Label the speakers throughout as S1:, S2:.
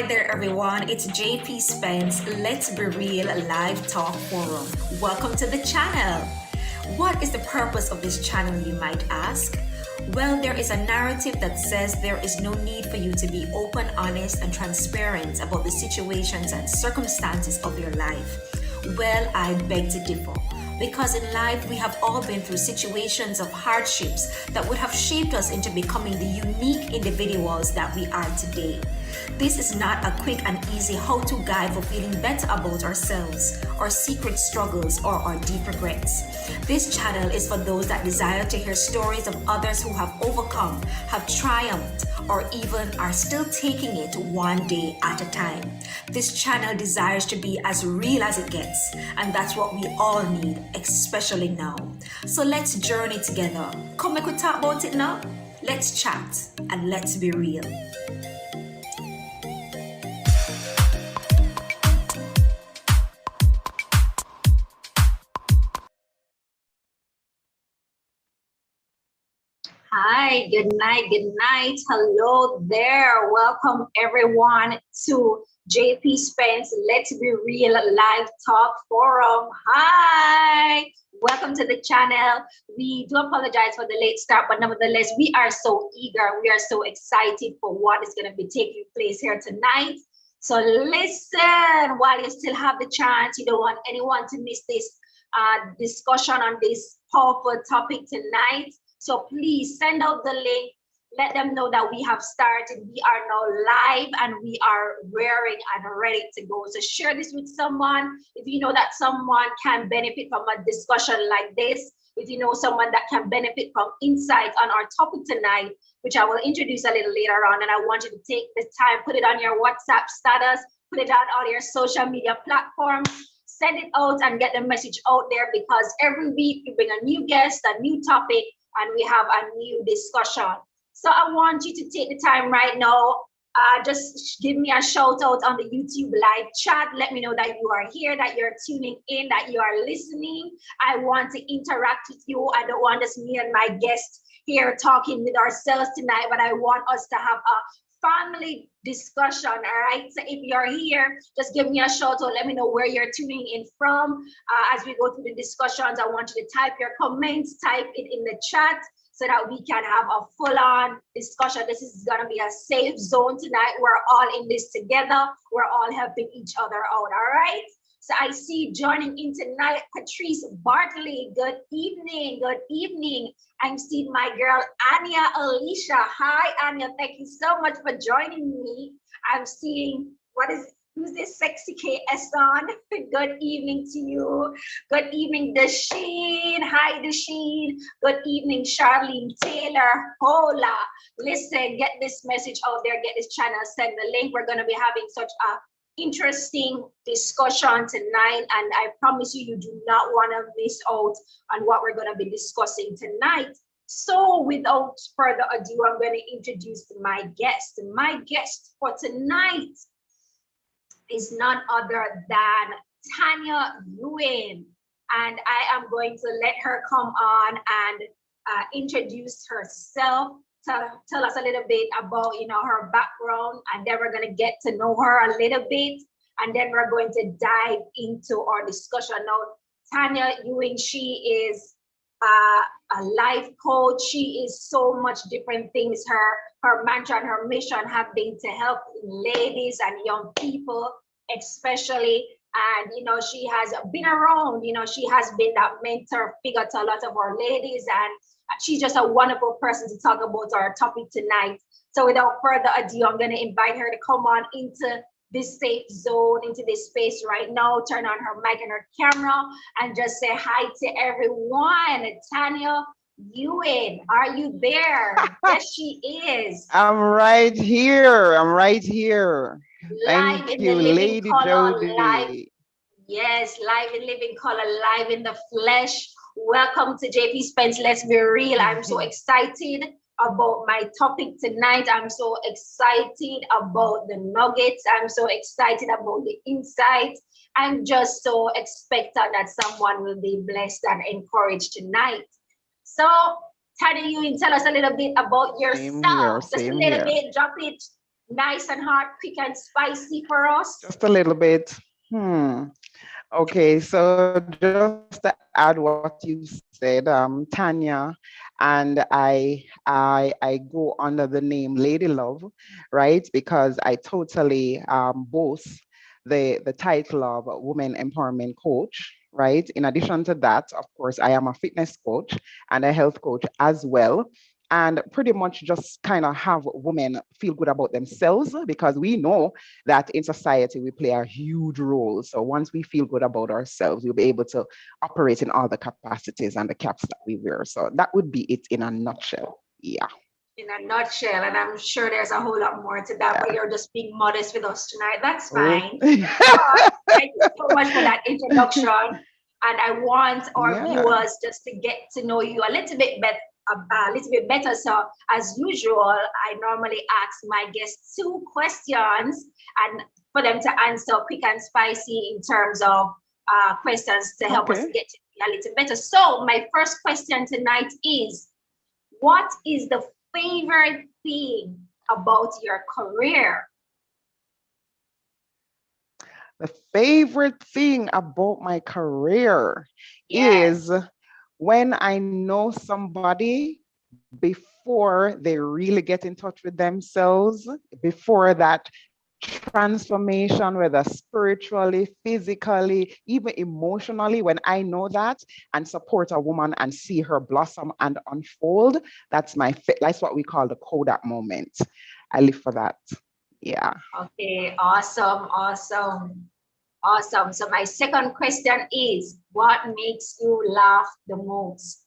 S1: there, everyone. It's JP Spence, Let's Be Real Live Talk Forum. Welcome to the channel. What is the purpose of this channel, you might ask? Well, there is a narrative that says there is no need for you to be open, honest, and transparent about the situations and circumstances of your life. Well, I beg to differ. Because in life, we have all been through situations of hardships that would have shaped us into becoming the unique individuals that we are today. This is not a quick and easy how-to guide for feeling better about ourselves, our secret struggles, or our deep regrets. This channel is for those that desire to hear stories of others who have overcome, have triumphed, or even are still taking it one day at a time. This channel desires to be as real as it gets, and that's what we all need, especially now. So let's journey together. Come, we could talk about it now. Let's chat and let's be real. Hi, good night, good night. Hello there. Welcome everyone to JP Spence Let's Be Real Live Talk Forum. Hi, welcome to the channel. We do apologize for the late start, but nevertheless, we are so eager. We are so excited for what is going to be taking place here tonight. So listen while you still have the chance. You don't want anyone to miss this discussion on this powerful topic tonight. So please send out the link. Let them know that we have started. We are now live and we are raring and ready to go. So share this with someone. If you know that someone can benefit from a discussion like this, if you know someone that can benefit from insights on our topic tonight, which I will introduce a little later on, and I want you to take the time, put it on your WhatsApp status, put it on all your social media platforms, send it out and get the message out there, because every week we bring a new guest, a new topic, and we have a new discussion. So I want you to take the time right now. Just give me a shout out on the YouTube live chat. Let me know that you are here, that you're tuning in, that you are listening. I want to interact with you. I don't want just me and my guest here talking with ourselves tonight, but I want us to have a family discussion. All right, so if you're here, just give me a shout out. Let me know where you're tuning in from. As we go through the discussions, I want you to type your comments, type it in the chat, so that we can have a full-on discussion. This is gonna be a safe zone tonight. We're all in this together. We're all helping each other out, all right? So I see joining in tonight, Patrice Bartley. Good evening, good evening. I'm seeing my girl, Anya Alicia. Hi, Anya, thank you so much for joining me. I'm seeing, who's this sexy KS on? Good evening to you. Good evening, Dasheen. Hi, Dasheen. Good evening, Charlene Taylor. Hola. Listen, get this message out there. Get this channel, send the link. We're going to be having such a interesting discussion tonight, and I promise you, you do not want to miss out on what we're going to be discussing tonight. So without further ado, I'm going to introduce my guest. My guest for tonight is none other than Tania Ewen, and I am going to let her come on and introduce herself. Tell us a little bit about her background, and then we're going to get to know her a little bit, and then we're going to dive into our discussion. Now, Tania Ewen, she is a life coach. She is so much different things. Her mantra and her mission have been to help ladies and young people, especially. And she has been around. She has been that mentor figure to a lot of our ladies, and she's just a wonderful person to talk about our topic tonight. So without further ado, I'm going to invite her to come on into this safe zone, into this space right now, turn on her mic and her camera, and just say hi to everyone. Tania Ewen, are you there? Yes, she is.
S2: I'm right here. I'm right here.
S1: Live
S2: Thank
S1: in
S2: you,
S1: the living
S2: Lady
S1: color, live.
S2: Jody.
S1: Yes, live in living color, live in the flesh. Welcome to JP Spence. Let's be real. I'm so excited about my topic tonight. I'm so excited about the nuggets. I'm so excited about the insights. I'm just so expectant that someone will be blessed and encouraged tonight. So, Tania, you can tell us a little bit about yourself. Just a little bit, drop it. Nice and hot, quick and spicy for us.
S2: Just a little bit. Okay, so just to add what you said, Tanya, and I go under the name Lady Love, right? Because I totally boast the title of Women Empowerment Coach, right? In addition to that, of course, I am a fitness coach and a health coach as well. And pretty much just kind of have women feel good about themselves because we know that in society we play a huge role. So once we feel good about ourselves, we'll be able to operate in all the capacities and the caps that we wear. So that would be it in a nutshell. Yeah.
S1: In a nutshell, and I'm sure there's a whole lot more to that, but you're just being modest with us tonight. That's
S2: Oh.
S1: fine. But thank you so much for that introduction. And I want our
S2: Yeah.
S1: viewers just to get to know you a little bit better. So as usual, I normally ask my guests 2 questions and for them to answer quick and spicy in terms of questions to help us get to know you a little better. So my first question tonight is, what is the favorite thing about your career?
S2: The favorite thing about my career
S1: Yes.
S2: is when I know somebody before they really get in touch with themselves, before that transformation, whether spiritually, physically, even emotionally, when I know that and support a woman and see her blossom and unfold, that's what we call the Kodak moment. I live for that. Yeah.
S1: Okay, awesome, awesome, awesome. So my second question is, what makes you laugh the most?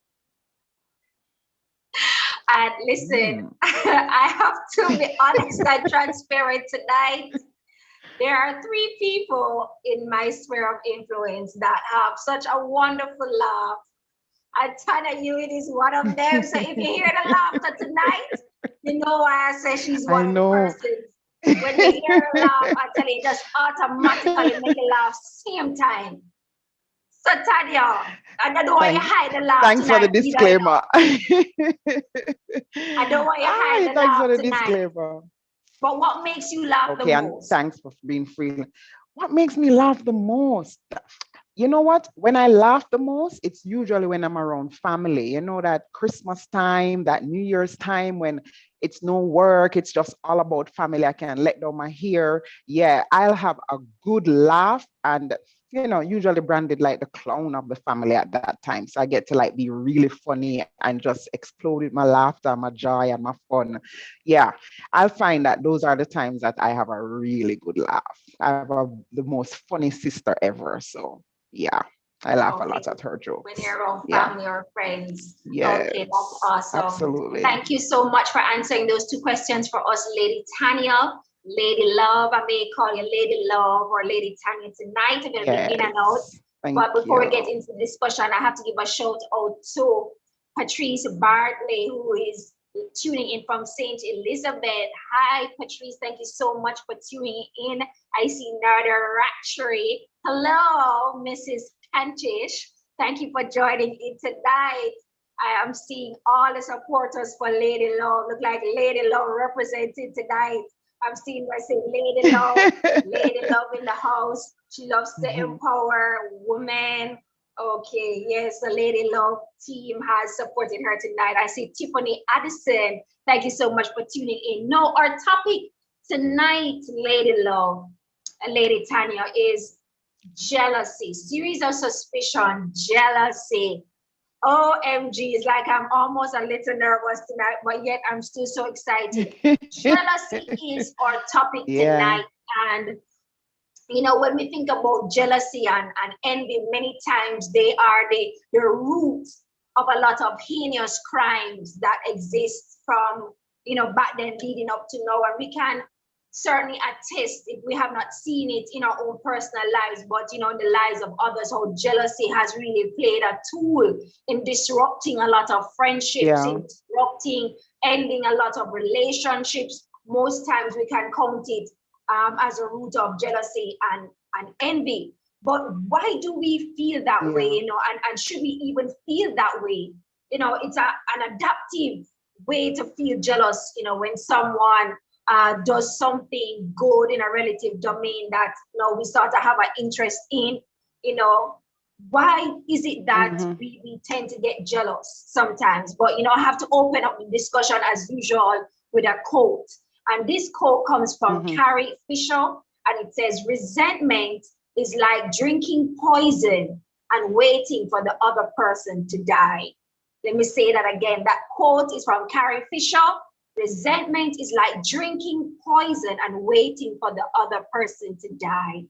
S1: And listen, I have to be honest and transparent tonight. There are 3 people in my sphere of influence that have such a wonderful laugh. And Tania Ewen is one of them. So if you hear the laughter tonight, you know why I say she's
S2: I
S1: one of the
S2: know.
S1: persons. When you hear her laugh, I tell you, it just automatically make you laugh same time. So Tania, I don't want you hide the laugh
S2: Thanks for the
S1: tonight either, you know.
S2: disclaimer.
S1: I don't want you hide the
S2: Thanks
S1: laugh
S2: for the
S1: tonight.
S2: disclaimer.
S1: But what makes you laugh the
S2: Okay, and
S1: most?
S2: thanks for being free. What makes me laugh the most? You know what? When I laugh the most, it's usually when I'm around family. You know, that Christmas time, that New Year's time when it's no work, it's just all about family. I can let down my hair. Yeah, I'll have a good laugh and usually branded like the clown of the family at that time. So I get to like be really funny and just explode with my laughter, my joy, and my fun. Yeah, I'll find that those are the times that I have a really good laugh. I have the most funny sister ever. So yeah, I laugh a
S1: Okay,
S2: lot at her
S1: when
S2: jokes.
S1: you're around
S2: Yeah.
S1: family or friends.
S2: Yes.
S1: Okay, that's awesome.
S2: Absolutely.
S1: Thank you so much for answering those 2 questions for us, Lady Tania. Lady Love, I may call you Lady Love or Lady Tania tonight. I'm going to be in and out.
S2: Yes. Thank
S1: But before we get
S2: you.
S1: into the discussion, I have to give a shout out to Patrice Bartley, who is tuning in from St. Elizabeth. Hi, Patrice. Thank you so much for tuning in. I see Nada Ratchery. Hello, Mrs. Pantish. Thank you for joining in tonight. I am seeing all the supporters for Lady Love. Look like Lady Love represented tonight. I'm seeing her say Lady Love in the house. She loves to empower women. Okay, yes, the Lady Love team has supported her tonight. I see Tiffany Addison. Thank you so much for tuning in. No, our topic tonight, Lady Love and Lady Tania, is jealousy, series of suspicion, jealousy. OMG, it's like I'm almost a little nervous tonight, but yet I'm still so excited. Jealousy is our topic tonight. And when we think about jealousy and envy, many times they are the root of a lot of heinous crimes that exist from back then leading up to now. And we can certainly attest, if we have not seen it in our own personal lives, but in the lives of others, how jealousy has really played a tool in disrupting a lot of friendships, in disrupting, ending a lot of relationships. Most times we can count it as a root of jealousy and envy. But why do we feel that way, and should we even feel that way? It's an adaptive way to feel jealous, when someone does something good in a relative domain that, we start to have an interest in, why is it that
S2: Mm-hmm.
S1: we tend to get jealous sometimes? But, I have to open up the discussion as usual with a quote. And this quote comes from
S2: Mm-hmm.
S1: Carrie Fisher, and it says, resentment is like drinking poison and waiting for the other person to die. Let me say that again. That quote is from Carrie Fisher. Resentment is like drinking poison and waiting for the other person to die.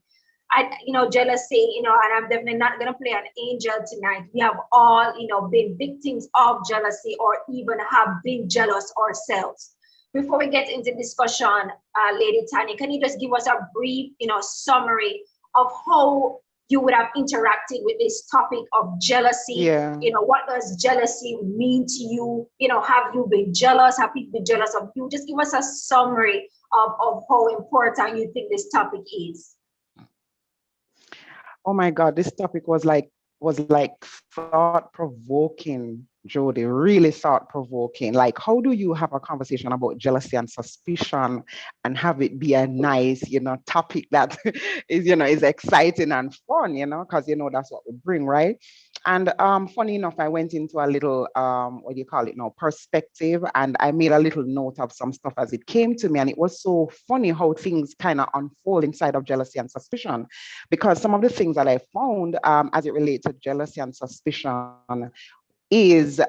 S1: Jealousy, and I'm definitely not going to play an angel tonight. We have all, been victims of jealousy or even have been jealous ourselves. Before we get into discussion, Lady Tania, can you just give us a brief, summary of how you would have interacted with this topic of jealousy?
S2: Yeah.
S1: What does jealousy mean to you? Have you been jealous? Have people been jealous of you? Just give us a summary of how important you think this topic is.
S2: Oh my God, this topic was like thought provoking, Jody, really thought provoking. Like, how do you have a conversation about jealousy and suspicion and have it be a nice, topic that is exciting and fun, because that's what we bring, right? And funny enough, I went into a little what do you call it now, perspective, and I made a little note of some stuff as it came to me. And it was so funny how things kind of unfold inside of jealousy and suspicion, because some of the things that I found as it relates to jealousy and suspicion is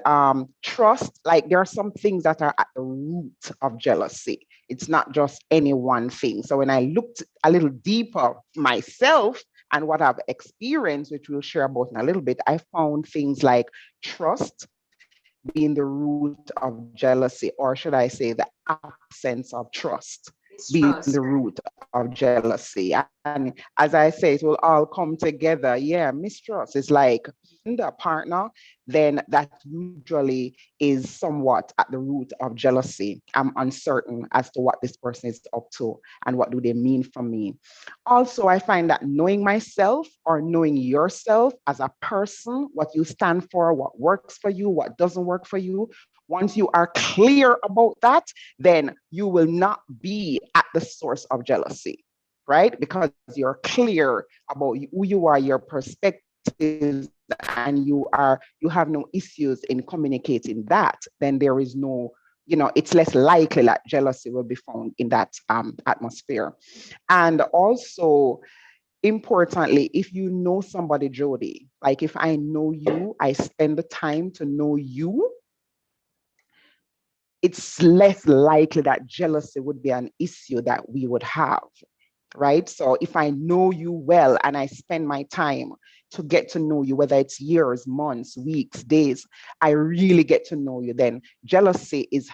S2: trust. Like, there are some things that are at the root of jealousy. It's not just any one thing. So when I looked a little deeper myself and what I've experienced, which we'll share about in a little bit, I found things like trust being the root of jealousy, or should I say the absence of trust being the root
S1: Mistrust,
S2: of
S1: right?
S2: jealousy. And as I say, it will all come together. Yeah, mistrust is like the partner, then that usually is somewhat at the root of jealousy. I'm uncertain as to what this person is up to and what do they mean for me. Also, I find that knowing myself or knowing yourself as a person, what you stand for, what works for you, what doesn't work for you, once you are clear about that, then you will not be at the source of jealousy, right? Because you're clear about who you are, your perspectives, and you have no issues in communicating that, then there is no, it's less likely that jealousy will be found in that atmosphere. And also, importantly, if you know somebody, Jody, like if I know you, I spend the time to know you, it's less likely that jealousy would be an issue that we would have, right? So if I know you well and I spend my time to get to know you, whether it's years, months, weeks, days, I really get to know you, then jealousy is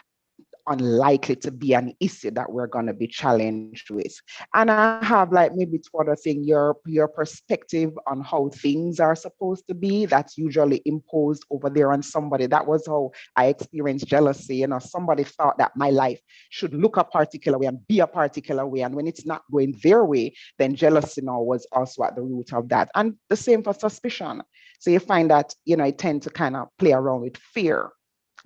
S2: unlikely to be an issue that we're going to be challenged with. And I have like maybe two other things, your perspective on how things are supposed to be, that's usually imposed over there on somebody. That was how I experienced jealousy. Somebody thought that my life should look a particular way and be a particular way, and when it's not going their way, then jealousy now was also at the root of that. And the same for suspicion. So you find that it tend to kind of play around with fear.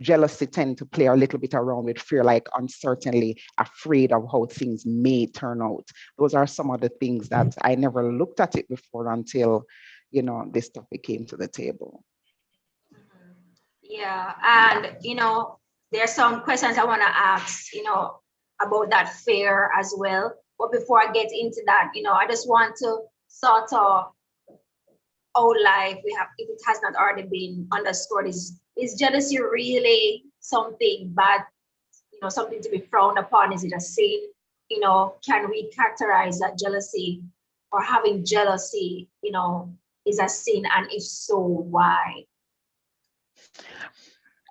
S2: Jealousy tend to play a little bit around with fear, like uncertainly afraid of how things may turn out. Those are some of the things that I never looked at it before until this topic came to the table.
S1: Yeah, and there's some questions I want to ask, about that fear as well. But before I get into that, I just want to sort of outline, we have, if it has not already been underscored, is jealousy really something bad, something to be frowned upon? Is it a sin? Can we characterize that jealousy or having jealousy, is a sin? And if so, why?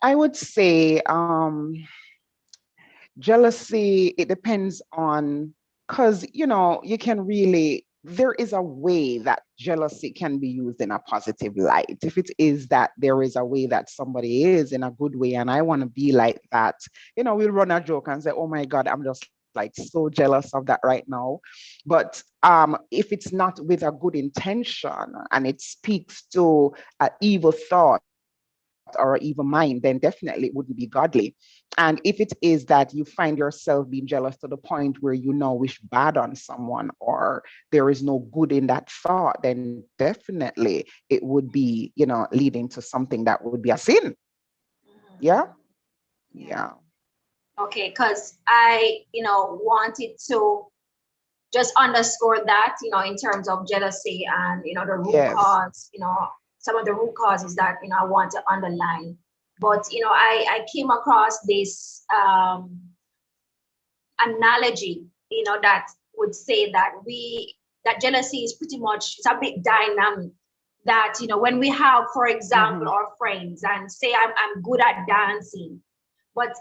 S2: I would say jealousy, it depends on, because you can really, there is a way that jealousy can be used in a positive light. If it is that there is a way that somebody is in a good way and I want to be like that, we'll run a joke and say, oh my God, I'm just like so jealous of that right now. But if it's not with a good intention and it speaks to an evil thought or evil mind, then definitely it wouldn't be godly. And if it is that you find yourself being jealous to the point where you now wish bad on someone, or there is no good in that thought, then definitely it would be, leading to something that would be a sin. Yeah.
S1: Mhm. Yeah.
S2: Yeah.
S1: Okay, because I, wanted to just underscore that, in terms of jealousy and, the root
S2: Yes.
S1: cause, some of the root causes that, I want to underline. But, I came across this analogy, that would say that jealousy is pretty much, it's a bit dynamic. That, when we have, for example,
S2: Mm-hmm.
S1: our friends and say I'm good at dancing, but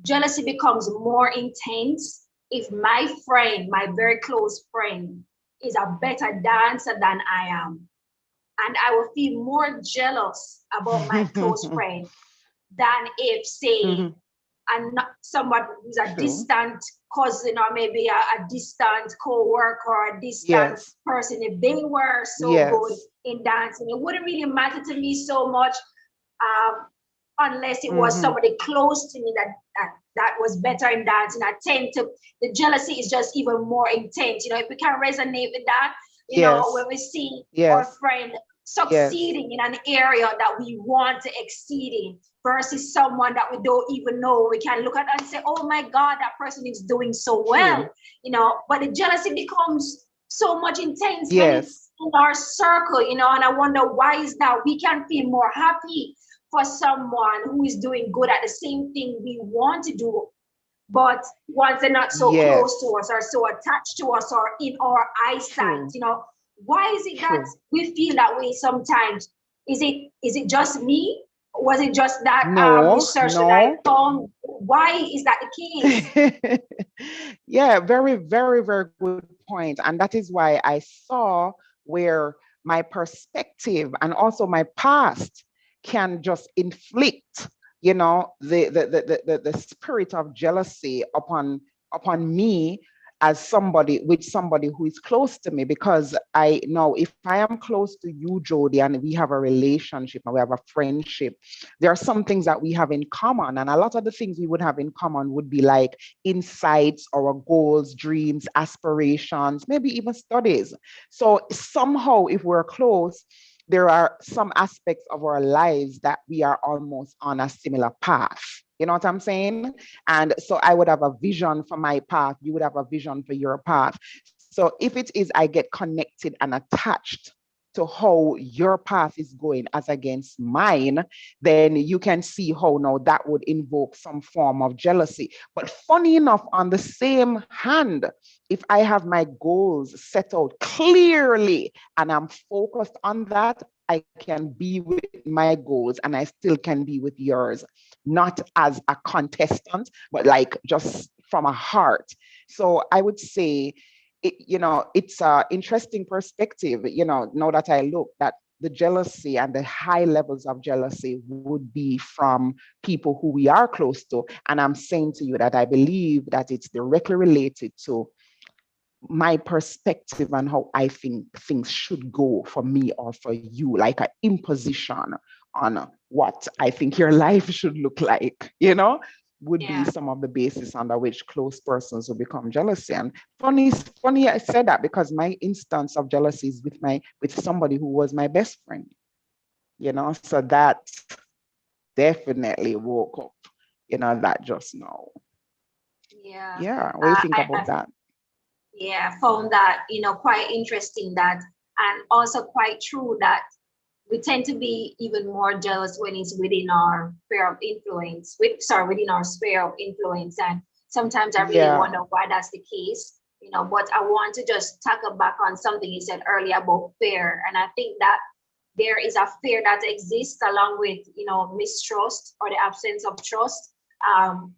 S1: jealousy becomes more intense if my friend, my very close friend, is a better dancer than I am. And I will feel more jealous about my close friend than if, say,
S2: Mm-hmm.
S1: and not someone who's a
S2: True.
S1: distant cousin or maybe a distant co-worker or a distant
S2: Yes.
S1: person, if they were so good
S2: Yes.
S1: in dancing, it wouldn't really matter to me so much, um, unless it was
S2: Mm-hmm.
S1: somebody close to me that was better in dancing. I tend to, the jealousy is just even more intense. If we can resonate with that, when
S2: Yes.
S1: we see our
S2: Yes.
S1: friend
S2: Yes.
S1: succeeding in an area that we want to exceed in versus someone that we don't even know, we can look at and say, oh my God, that person is doing so well,
S2: True.
S1: but the jealousy becomes so much intense when
S2: Yes.
S1: it's in our circle, and I wonder why is that. We can feel more happy for someone who is doing good at the same thing we want to do, but once they're not so close to
S2: Yes.
S1: us or so attached to us or in our eyesight,
S2: True.
S1: why is it that
S2: True.
S1: we feel that way sometimes? Is it just me? Was it just that
S2: No,
S1: research that I
S2: no.
S1: found? Why is that the case?
S2: Yeah, very, very, very good point. And that is why I saw where my perspective and also my past can just inflict, the spirit of jealousy upon me as somebody who is close to me, because I know if I am close to you, Jody, and we have a relationship and we have a friendship, there are some things that we have in common. And a lot of the things we would have in common would be like insights, our goals, dreams, aspirations, maybe even studies. So somehow, if we're close, there are some aspects of our lives that we are almost on a similar path. You know what I'm saying? And so I would have a vision for my path. You would have a vision for your path. So if it is, I get connected and attached to how your path is going as against mine, then you can see how now that would invoke some form of jealousy. But funny enough, on the same hand, if I have my goals set out clearly and I'm focused on that, I can be with my goals and I still can be with yours, not as a contestant, but like just from a heart. So I would say, it's an interesting perspective, now that I look, that the jealousy and the high levels of jealousy would be from people who we are close to. And I'm saying to you that I believe that it's directly related to my perspective and how I think things should go for me or for you, like an imposition on what I think your life should look like, would be
S1: Yeah.
S2: some of the basis under which close persons will become jealousy. And funny I said that because my instance of jealousy is with somebody who was my best friend, so that definitely woke up, that just now.
S1: Yeah.
S2: Yeah, what do you think
S1: I
S2: about that?
S1: yeah, found that, quite interesting, that, and also quite true, that we tend to be even more jealous when it's within our sphere of influence, within our sphere of influence. And sometimes I really
S2: Yeah.
S1: wonder why that's the case. But I want to just tackle back on something you said earlier about fear. And I think that there is a fear that exists along with, mistrust or the absence of trust, um,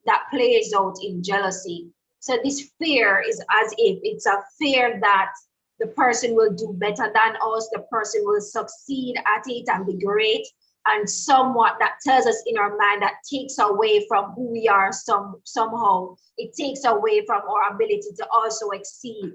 S1: that plays out in jealousy. So this fear is as if it's a fear that the person will do better than us, the person will succeed at it and be great. And somewhat that tells us in our mind, that takes away from who we are somehow. It takes away from our ability to also exceed.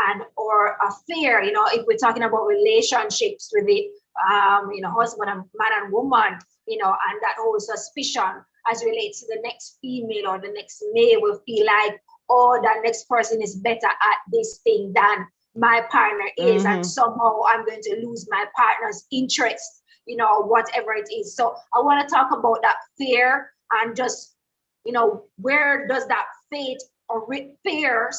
S1: And or a fear, if we're talking about relationships with it, husband and man and woman, and that whole suspicion as relates to the next female or the next male will feel like, oh, that next person is better at this thing than my partner is, and somehow I'm going to lose my partner's interest, you know, whatever it is. So I want to talk about that fear and just, you know, where does that fear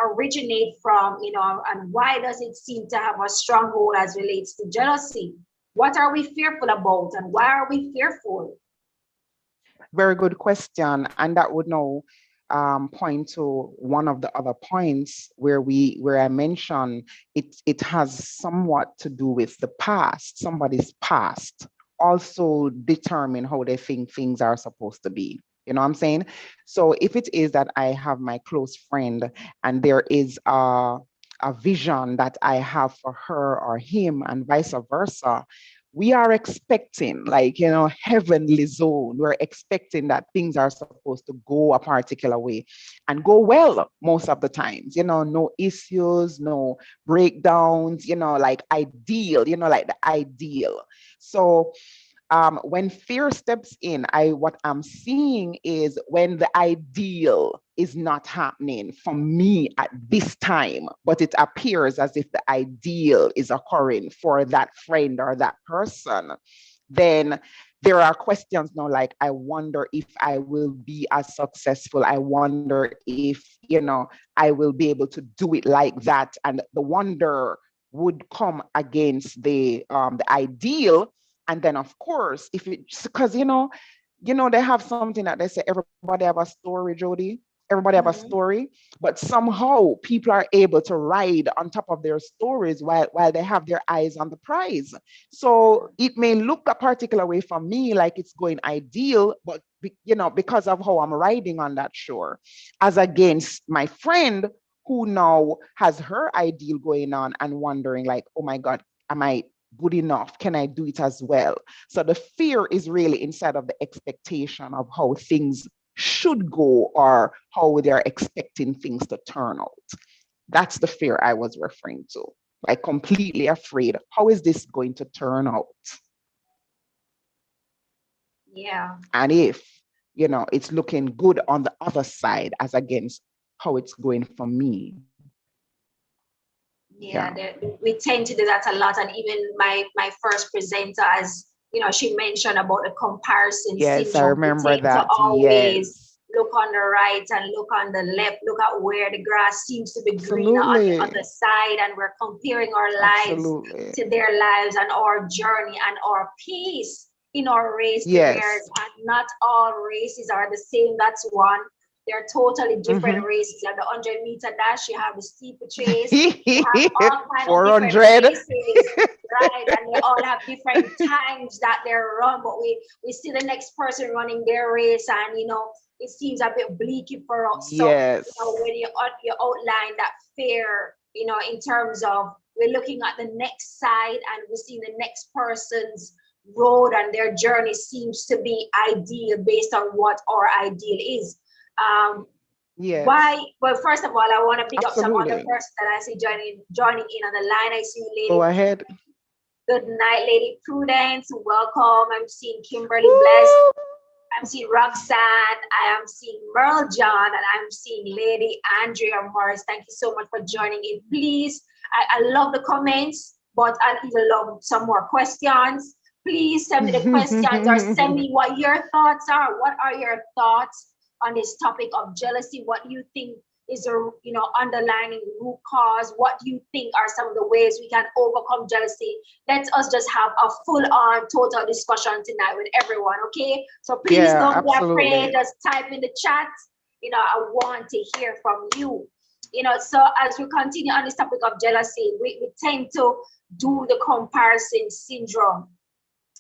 S1: originate from, you know, and why does it seem to have a stronghold as relates to jealousy? What are we fearful about, and why are we fearful?
S2: Very good question. And that would now point to one of the other points where I mentioned it has somewhat to do with the past. Somebody's past also determine how they think things are supposed to be. You know what I'm saying? So if it is that I have my close friend and there is a vision that I have for her or him and vice versa, we are expecting, like, you know, heavenly zone. We're expecting that things are supposed to go a particular way and go well most of the times, you know, no issues, no breakdowns, you know, like ideal, you know, like the ideal. So when fear steps in, what I'm seeing is when the ideal is not happening for me at this time, but it appears as if the ideal is occurring for that friend or that person, then there are questions now like, I wonder if I will be as successful. I wonder if, you know, I will be able to do it like that. And the wonder would come against the ideal. And then, of course, if it's because, they have something that they say, everybody have a story, Jody. Everybody have a story, but somehow people are able to ride on top of their stories while they have their eyes on the prize. So it may look a particular way for me, like it's going ideal, but because of how I'm riding on that shore, as against my friend who now has her ideal going on and wondering like, oh my God, am I good enough? Can I do it as well? So the fear is really inside of the expectation of how things should go or how they're expecting things to turn out. That's the fear I was referring to. Like completely afraid. How is this going to turn out?
S1: Yeah.
S2: And if, it's looking good on the other side as against how it's going for me.
S1: Yeah, we tend to do that a lot. And even my first presenter, as she mentioned about the comparison
S2: yes,
S1: syndrome.
S2: I remember that.
S1: To always
S2: yes.
S1: look on the right and look on the left, look at where the grass seems to be
S2: Absolutely.
S1: greener on the other side, and we're comparing our lives to their lives and our journey and our pace in our race to theirs. And not all races are the same. That's one. They're totally different races. You have the 100-meter dash, you have the steeplechase, you have all kinds of different races, right? And they all have different times that they're run, but we see the next person running their race, and it seems a bit bleaky for us.
S2: Yes.
S1: So when you outline that fear, in terms of we're looking at the next side and we see the next person's road and their journey seems to be ideal based on what our ideal is.
S2: Yes.
S1: Why? Well, first of all, I want to pick up some other person that I see joining in on the line. I see Lady.
S2: Go ahead.
S1: Good night, Lady Prudence. Welcome. I'm seeing Kimberly Blessed. I'm seeing Roxanne. I am seeing Merle John, and I'm seeing Lady Andrea Morris. Thank you so much for joining in. Please, I love the comments, but I even love some more questions. Please send me the questions or send me what your thoughts are. What are your thoughts on this topic of jealousy? What do you think is a underlying root cause? What do you think are some of the ways we can overcome jealousy? Let us just have a full-on total discussion tonight with everyone, okay? So please don't be afraid. Just type in the chat. I want to hear from you. So as we continue on this topic of jealousy, we tend to do the comparison syndrome.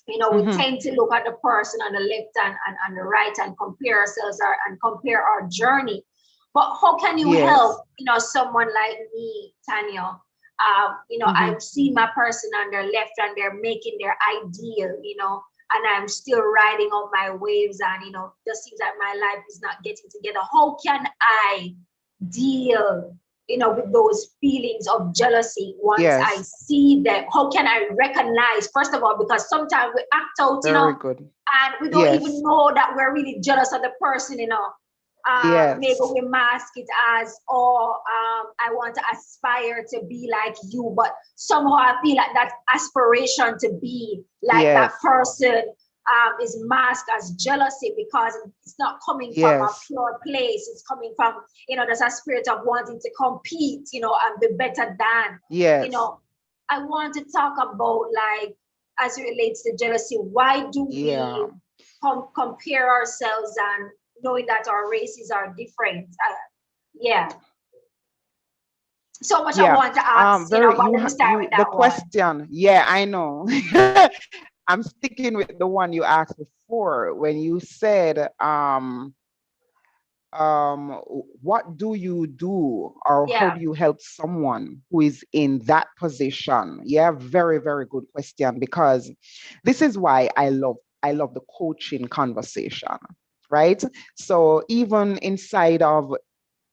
S1: We tend to look at the person on the left and the right and compare ourselves and compare our journey. But how can you help, someone like me, Tania? I see my person on their left and they're making their ideal, and I'm still riding on my waves, and just seems like my life is not getting together. How can I deal, with those feelings of jealousy. Once I
S2: Yes.
S1: see them, how can I recognize, first of all, because sometimes we act out,
S2: Very good.
S1: and we don't even
S2: Yes.
S1: know that we're really jealous of the person, maybe
S2: Yes.
S1: we mask it as, oh, I want to aspire to be like you, but somehow I feel like that aspiration to be like that
S2: Yes.
S1: person is masked as jealousy, because it's not coming from a
S2: Yes.
S1: pure place. It's coming from, there's a spirit of wanting to compete, and be better than, you
S2: Yes.
S1: know. I want to talk about, like, as it relates to jealousy, why do
S2: Yeah.
S1: we compare ourselves, and knowing that our races are different? Yeah. So much I
S2: Yeah.
S1: want to ask,
S2: Very
S1: but let me start with
S2: the
S1: that one.
S2: question. Yeah, I know. I'm sticking with the one you asked before when you said, what do you do, or how
S1: Yeah.
S2: do you help someone who is in that position? Yeah, very, very good question, because this is why I love the coaching conversation, right? So even inside of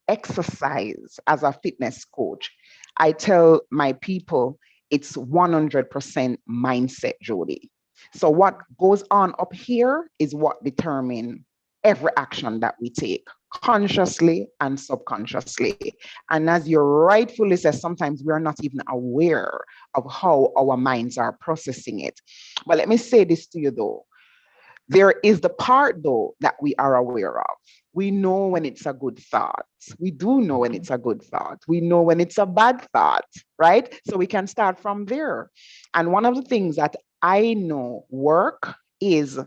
S2: exercise as a fitness coach, I tell my people it's 100% mindset, Jody. So what goes on up here is what determines every action that we take, consciously and subconsciously. And as you rightfully said, sometimes we are not even aware of how our minds are processing it. But let me say this to you though. There is the part though that we are aware of. We know when it's a good thought. We do know when it's a good thought. We know when it's a bad thought, right? So we can start from there. And one of the things that I know work is,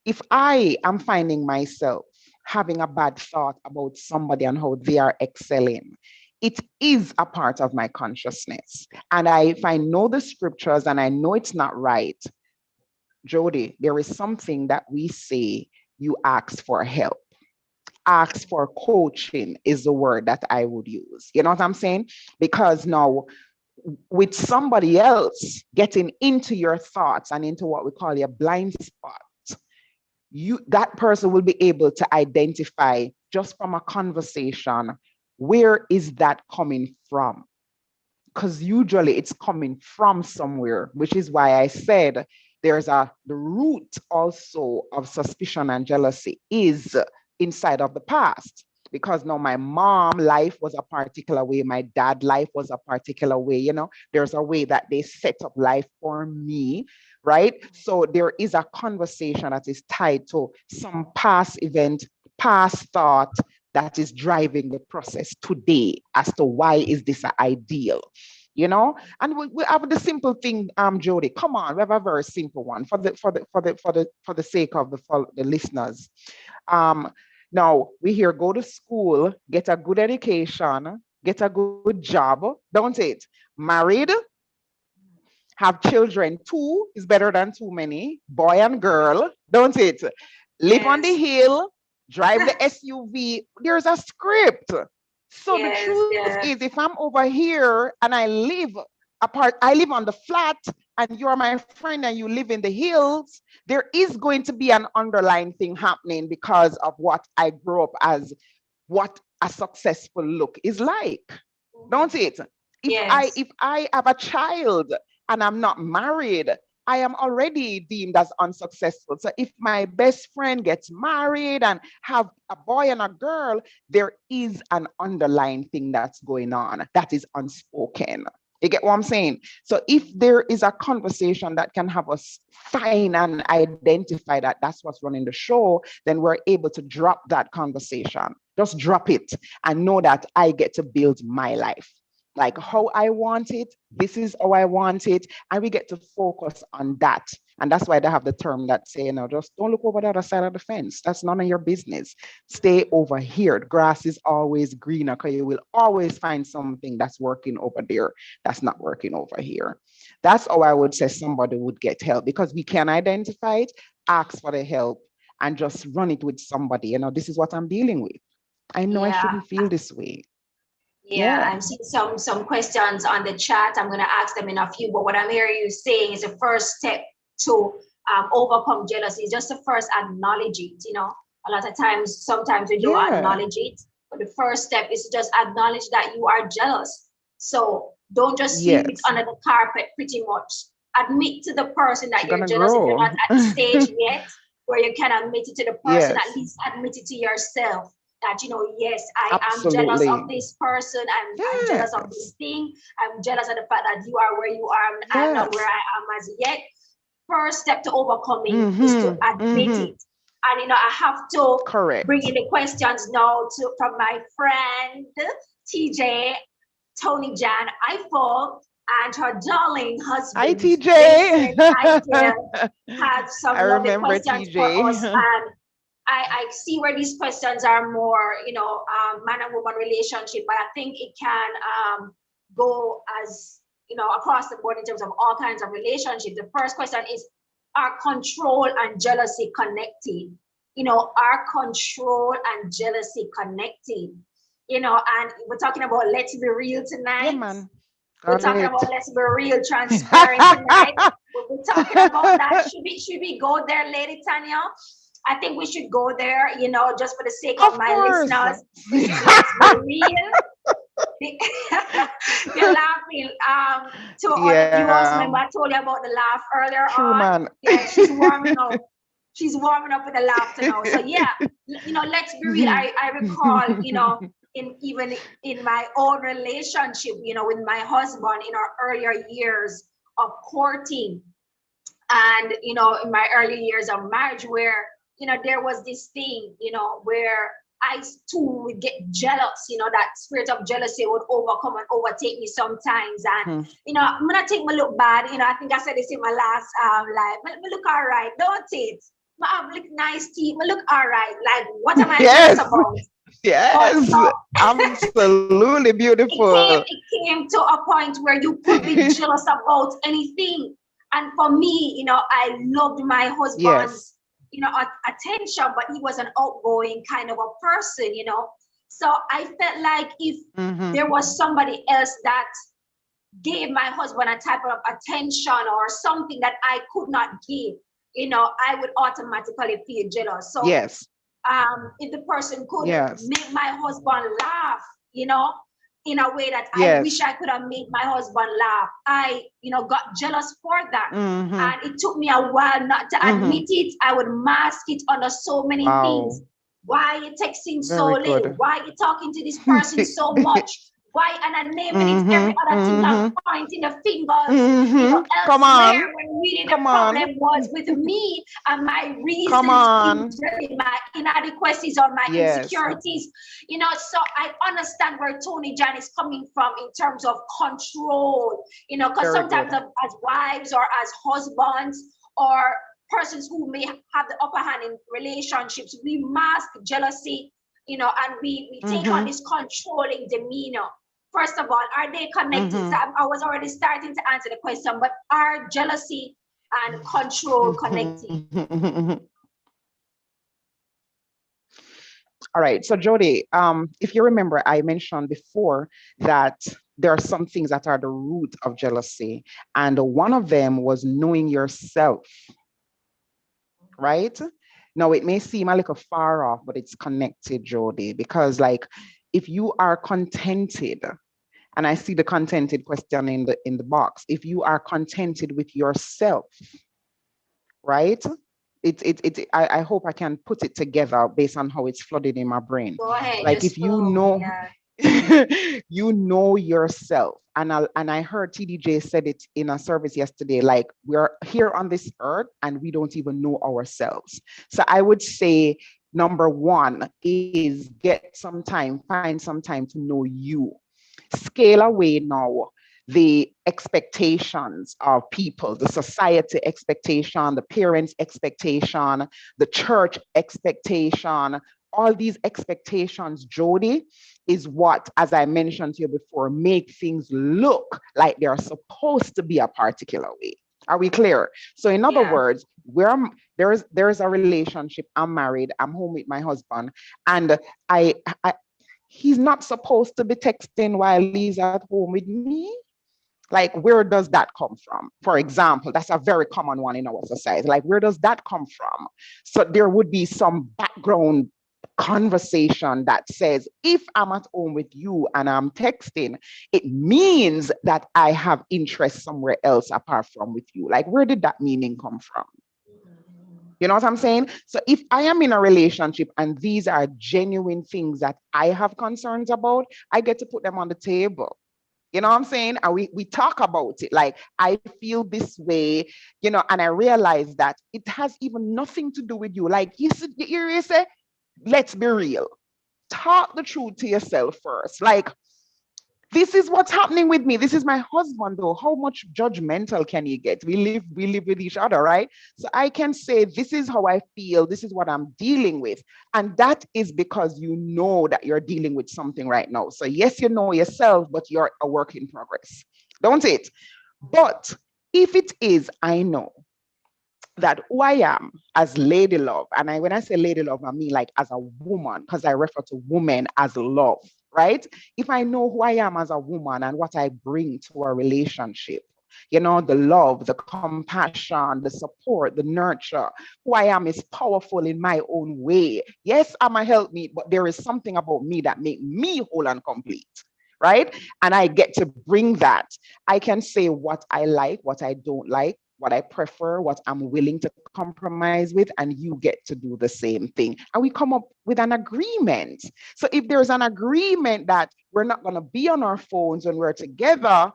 S2: if I am finding myself having a bad thought about somebody and how they are excelling, it is a part of my consciousness. And if I know the scriptures and I know it's not right, Jody, there is something that we say: you ask for help. Ask for coaching is the word that I would use. You know what I'm saying? Because now, with somebody else getting into your thoughts and into what we call your blind spot, that person will be able to identify just from a conversation, where is that coming from? Because usually it's coming from somewhere, which is why I said the root also of suspicion and jealousy is inside of the past. Because now my mom life was a particular way, my dad life was a particular way, there's a way that they set up life for me, right? So there is a conversation that is tied to some past event, past thought, that is driving the process today as to why is this ideal, and we have the simple thing, Jody. Come on, we have a very simple one for the sake of the listeners. Um, Now we here go to school, get a good education, get a good job, don't it? Married, have children. Two is better than too many. Boy and girl, don't it? Live on the
S1: Yes.
S2: hill, drive the SUV. There's a script. So the
S1: Yes.
S2: truth is,
S1: Yeah.
S2: if I'm over here and I live apart, I live on the flat, and you're my friend and you live in the hills, there is going to be an underlying thing happening because of what I grew up as, what a successful look is like, don't it? if i
S1: Yes.
S2: if i have a child and I'm not married, I am already deemed as unsuccessful. So if my best friend gets married and have a boy and a girl, there is an underlying thing that's going on that is unspoken. You get what I'm saying? So if there is a conversation that can have us find and identify that that's what's running the show, then we're able to drop that conversation. Just drop it and know that I get to build my life like how I want it. This is how I want it. And we get to focus on that. And that's why they have the term that say, just don't look over the other side of the fence. That's none of your business. Stay over here. The grass is always greener, because you will always find something that's working over there that's not working over here. That's how I would say somebody would get help, because we can identify it, ask for the help, and just run it with somebody. This is what I'm dealing with. I know I
S1: Yeah.
S2: shouldn't feel this way.
S1: Yeah.
S2: Yeah.
S1: I'm seeing some questions on the chat. I'm going to ask them in a few, but what I'm hearing you saying is the first step to overcome jealousy is just to first acknowledge it. A lot of times, sometimes we don't
S2: Yeah.
S1: acknowledge it. But the first step is to just acknowledge that you are jealous. So don't just sweep it
S2: Yes.
S1: under the carpet pretty much. Admit to the person that
S2: You're
S1: you're
S2: gonna
S1: jealous if you're
S2: grow.
S1: not at the stage yet where you can admit it to the person, at
S2: Yes,
S1: least admit it to yourself that, yes, I am jealous of
S2: absolutely.
S1: this person. I'm jealous of
S2: Yes.
S1: this thing. I'm jealous of the fact that you are where you are and I'm not where
S2: Yes.
S1: I am as yet. First step to overcoming is to
S2: Mm-hmm.
S1: admit
S2: Mm-hmm.
S1: it. And I have to bring in
S2: Correct.
S1: the questions now from my friend TJ, Tony Jan, I fall, and her darling
S2: Hi,
S1: husband,
S2: TJ.
S1: Jason, I dare have
S2: I
S1: some lovely
S2: remember
S1: questions for us.
S2: TJ.
S1: And I see where these questions are more, man and woman relationship, but I think it can go as, across the board in terms of all kinds of relationships. The first question is, are control and jealousy connected? Are control and jealousy connected? And we're talking about let's be real
S2: Yeah,
S1: tonight.
S2: man.
S1: We're
S2: Got
S1: talking
S2: it.
S1: about let's be real, transparent tonight. We're talking about that. Should we go there, Lady Tania? I think we should go there, just for the sake of
S2: Of
S1: my
S2: course.
S1: listeners. This is let's be real. You're laughing. To all the viewers,
S2: Yeah.
S1: remember I told you about the laugh earlier
S2: True,
S1: on.
S2: man.
S1: Yeah, she's warming up. She's warming up with the laughter now. So yeah, let's be real. I recall, even in my own relationship, with my husband in our earlier years of courting, and in my early years of marriage, where there was this thing, where I too would get jealous. That spirit of jealousy would overcome and overtake me sometimes. And
S2: Hmm.
S1: I'm gonna take my look bad. I think I said this in my last life. Me look all right, don't it? I have look nice teeth. Me look all right. Like, what am I jealous
S2: Yes.
S1: about? But
S2: Yes. Absolutely beautiful.
S1: it came to a point where you could be jealous about anything. And for me, I loved my
S2: Yes.
S1: husband's, attention, but he was an outgoing kind of a person. So I felt like if
S2: Mm-hmm.
S1: there was somebody else that gave my husband a type of attention or something that I could not give, I would automatically feel jealous. So
S2: Yes.
S1: if the person could
S2: Yes.
S1: make my husband laugh, you know, in a way that I wish
S2: Yes.
S1: I could have made my husband laugh, I, got jealous for that.
S2: Mm-hmm.
S1: And it took me a while not to
S2: Mm-hmm.
S1: admit it. I would mask it under so many things.
S2: Wow.
S1: Why are you texting so
S2: Very
S1: late?
S2: good.
S1: Why are you talking to this person so much? Why? And I'm naming it every
S2: Mm-hmm.
S1: other thing. I'm
S2: Mm-hmm.
S1: pointing the fingers,
S2: Mm-hmm. Come
S1: elsewhere,
S2: on.
S1: when really the
S2: Come on.
S1: problem was with me and my
S2: Come
S1: reasons,
S2: on.
S1: internally, my inadequacies or my
S2: Yes.
S1: insecurities. So I understand where Tony Jan is coming from in terms of control, because
S2: Very
S1: sometimes
S2: good.
S1: as wives or as husbands or persons who may have the upper hand in relationships, we mask jealousy, and we take on
S2: Mm-hmm.
S1: this controlling demeanor. First of all, are they connected? So
S2: Mm-hmm.
S1: I was already starting to answer the question, but are jealousy and control connected?
S2: All right. So Jody, if you remember, I mentioned before that there are some things that are the root of jealousy. And one of them was knowing yourself, right? Now it may seem a little far off, but it's connected, Jody, because like if you are contented, and I see the contented question in the box, if you are contented with yourself, right? I hope I can put it together based on how it's flooded in my brain.
S1: Go ahead,
S2: Like
S1: just
S2: if you
S1: flow.
S2: know
S1: Yeah.
S2: you know yourself. And I heard TDJ said it in a service yesterday, like we're here on this earth and we don't even know ourselves. So I would say number one is get some time, find some time to know you. Scale away now the expectations of people, the society expectation, the parents' expectation, the church expectation, all these expectations, Jody, is what, as I mentioned to you before, make things look like they're supposed to be a particular way. Are we clear? So, in other
S1: Yeah.
S2: words, where there's a relationship. I'm married. I'm home with my husband, and I, I he's not supposed to be texting while he's at home with me. Like, where does that come from? For example, that's a very common one in our society. Like, where does that come from? So there would be some background conversation that says, if I'm at home with you and I'm texting, it means that I have interest somewhere else apart from with you. Like, where did that meaning come from? You know what I'm saying? So if I am in a relationship and these are genuine things that I have concerns about, I get to put them on the table. You know what I'm saying? And we talk about it. Like, I feel this way, and I realize that it has even nothing to do with you. Like, you say, let's be real. Talk the truth to yourself first. Like, this is what's happening with me. This is my husband, though. How much judgmental can you get? We live with each other, right? So I can say, this is how I feel. This is what I'm dealing with. And that is because you know that you're dealing with something right now. So yes, you know yourself, but you're a work in progress. Don't it? But if it is, I know that who I am as lady love, and when I say lady love, I mean like as a woman, because I refer to woman as love, right? If I know who I am as a woman and what I bring to a relationship, the love, the compassion, the support, the nurture, who I am is powerful in my own way. Yes, I'm a helpmeet, but there is something about me that makes me whole and complete. Right. And I get to bring that. I can say what I like, what I don't like, what I prefer, what I'm willing to compromise with, and you get to do the same thing. And we come up with an agreement. So if there's an agreement that we're not going to be on our phones when we're together,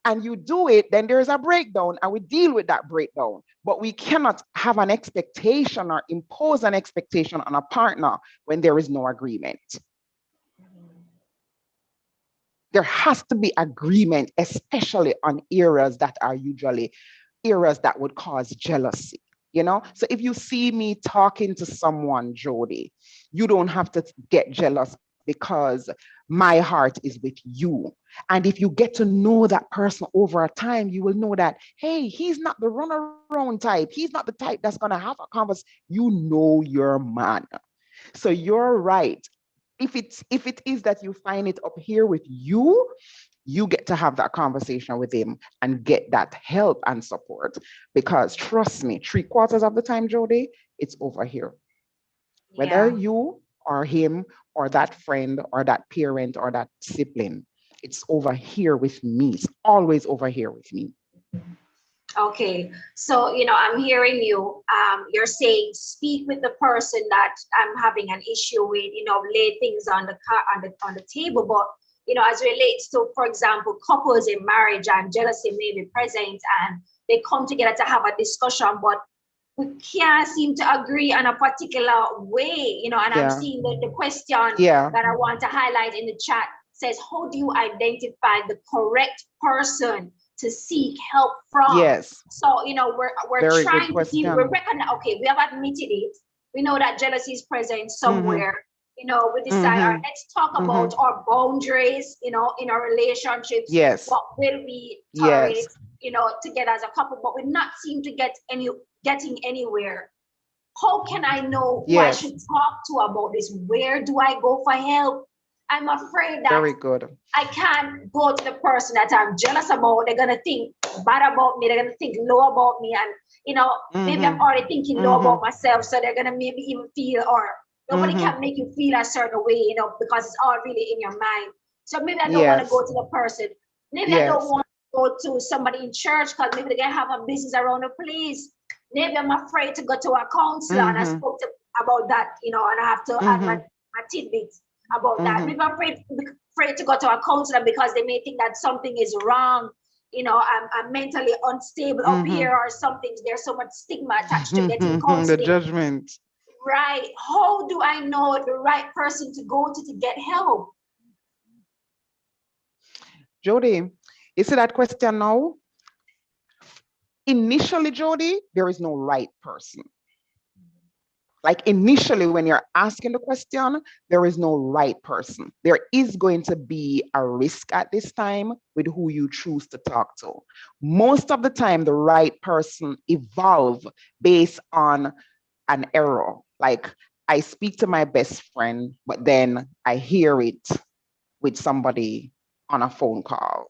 S2: and you do it, then there's a breakdown and we deal with that breakdown. But we cannot have an expectation or impose an expectation on a partner when there is no agreement. There has to be agreement, especially on areas that are usually areas that would cause jealousy. So if you see me talking to someone, Jody, you don't have to get jealous because my heart is with you. And if you get to know that person over a time, you will know that, hey, he's not the runaround type. He's not the type that's going to have a conversation. You know your man. So you're right. If it is that you find it up here with you get to have that conversation with him and get that help and support. Because trust me, 3/4 of the time, Jody, it's over here. Whether you or him or that friend or that parent or that sibling, it's over here with me. It's always over here with me.
S1: Okay, so I'm hearing you. You're saying speak with the person that I'm having an issue with. Lay things on the table. But as relates to, for example, couples in marriage and jealousy may be present, and they come together to have a discussion, but we can't seem to agree on a particular way. And I'm seeing the question that I want to highlight in the chat says, how do you identify the correct person to seek help from?
S2: Yes.
S1: So, we're very trying to see, we recognize, okay, we have admitted it. We know that jealousy is present somewhere. We decide, all right, let's talk about our boundaries, in our relationships.
S2: Yes.
S1: What will we tolerate, together as a couple, but we're not seem to getting anywhere. How can I know who I should talk to about this? Where do I go for help? I'm afraid that
S2: very good.
S1: I can't go to the person that I'm jealous about. They're going to think bad about me. They're going to think low about me. And, maybe I'm already thinking low about myself. So they're going to maybe even feel, or nobody can make you feel a certain way, because it's all really in your mind. So maybe I don't want to go to the person. Maybe I don't want to go to somebody in church because maybe they're going to have a business around the place. Maybe I'm afraid to go to a counselor, and I spoke about that, and I have to add my tidbits about that. Maybe I'm afraid to go to a counselor because they may think that something is wrong. I'm mentally unstable up here or something. There's so much stigma attached to getting counseling.
S2: The judgment.
S1: Right. How do I know the right person to go to get help?
S2: Jody, you see that question now? Initially, Jody, there is no right person. Like initially, when you're asking the question, there is no right person. There is going to be a risk at this time with who you choose to talk to. Most of the time, the right person evolve based on an error. Like I speak to my best friend, but then I hear it with somebody on a phone call,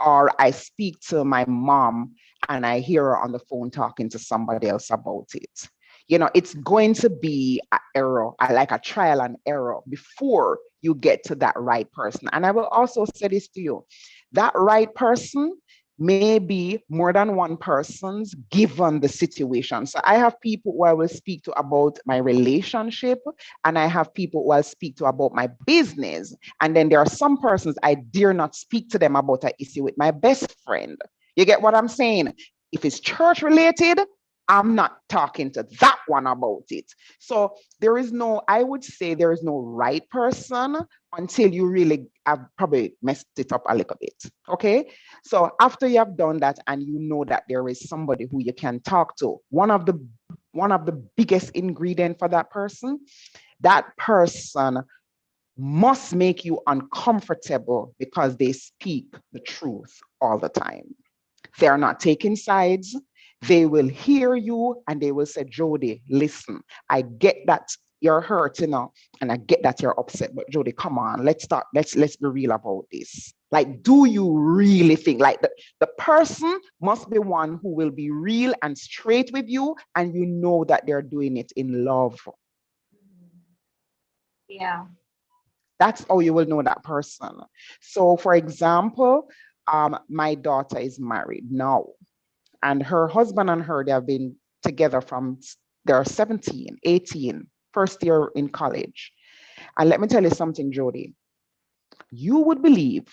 S2: or I speak to my mom and I hear her on the phone talking to somebody else about it. It's going to be an error, like a trial and error before you get to that right person. And I will also say this to you, that right person may be more than one person's given the situation. So I have people who I will speak to about my relationship, and I have people who I'll speak to about my business. And then there are some persons I dare not speak to them about an issue with my best friend. You get what I'm saying? If it's church related, I'm not talking to that one about it. So I would say there is no right person until you really have probably messed it up a little bit. Okay. So after you have done that and you know that there is somebody who you can talk to, one of the biggest ingredient for that person must make you uncomfortable because they speak the truth all the time. They are not taking sides. They will hear you and they will say, Jody, listen, I get that you're hurt, and I get that you're upset, but Jody, come on, let's start. Let's be real about this. Like, do you really think like the person must be one who will be real and straight with you, and you know that they're doing it in love?
S1: Yeah.
S2: That's how you will know that person. So, for example, my daughter is married now, and her husband and her, they have been together from they're 17, 18, first year in college. And let me tell you something, Jody. You would believe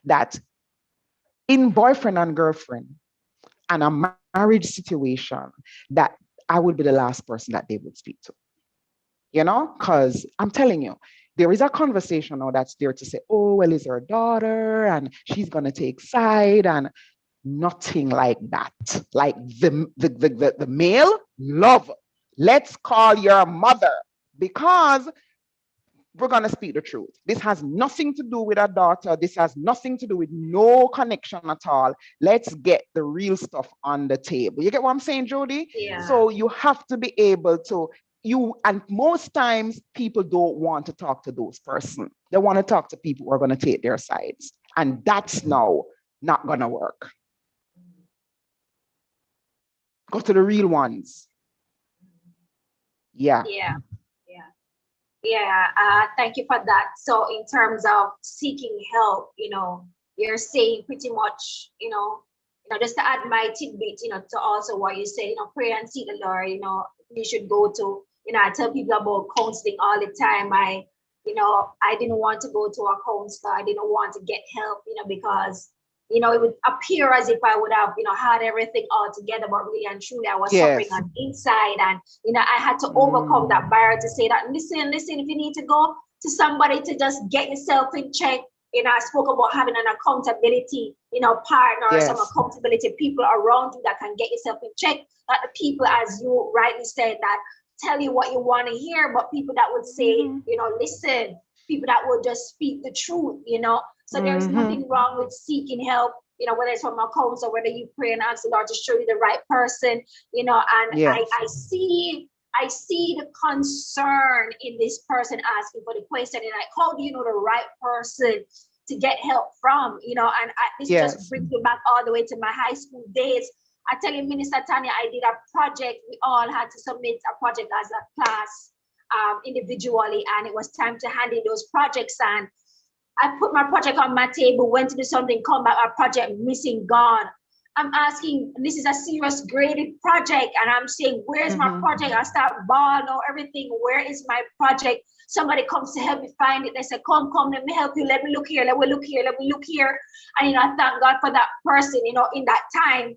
S2: that in boyfriend and girlfriend and a marriage situation, that I would be the last person that they would speak to. Because I'm telling you, there is a conversation now that's there to say, oh, well, it's her daughter and she's going to take side, and nothing like that. Like the male love. Let's call your mother, because we're going to speak the truth. This has nothing to do with our daughter. This has nothing to do with no connection at all. Let's get the real stuff on the table. You get what I'm saying, Jody?
S1: Yeah.
S2: So you have to be able to, and most times people don't want to talk to those persons. They want to talk to people who are going to take their sides. And that's now not going to work. Go to the real ones. Yeah.
S1: Yeah. Yeah, thank you for that. So in terms of seeking help, you're saying pretty much, just to add my tidbit, to also what you say, pray and seek the Lord, you should go to, I tell people about counseling all the time. I didn't want to go to a counselor. I didn't want to get help, because it would appear as if I would have, had everything all together, but really and truly I was suffering on the inside. And, I had to overcome that barrier to say that, listen, if you need to go to somebody to just get yourself in check, I spoke about having an accountability, partner or some accountability people around you that can get yourself in check. Not the people, as you rightly said, that tell you what you want to hear, but people that would say, listen, people that will just speak the truth, So there's nothing wrong with seeking help, whether it's from a counselor, whether you pray and ask the Lord to show you the right person, and I see the concern in this person asking for the question, and like, how do you know the right person to get help from, and this just brings me back all the way to my high school days. I tell you, Minister Tania, I did a project. We all had to submit a project as a class individually, and it was time to hand in those projects. And I put my project on my table, went to do something, come back, our project missing, gone. I'm asking, this is a serious graded project, and I'm saying, where's my project? I start bawling, everything. Where is my project? Somebody comes to help me find it. They say, come, let me help you. Let me look here. Let me look here. And I thank God for that person. In that time,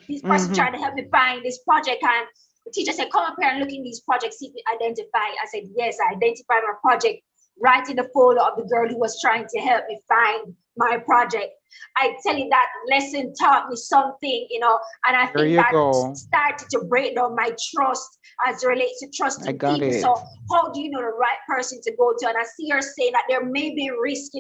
S1: this person trying to help me find this project, and the teacher said, come up here and look in these projects, see if you identify. I said, yes, I identified my project right in the folder of the girl who was trying to help me find my project. I tell you, that lesson taught me something, and I think that started to break down my trust as it relates to trusting people. So how do you know the right person to go to? And I see her saying that there may be risk,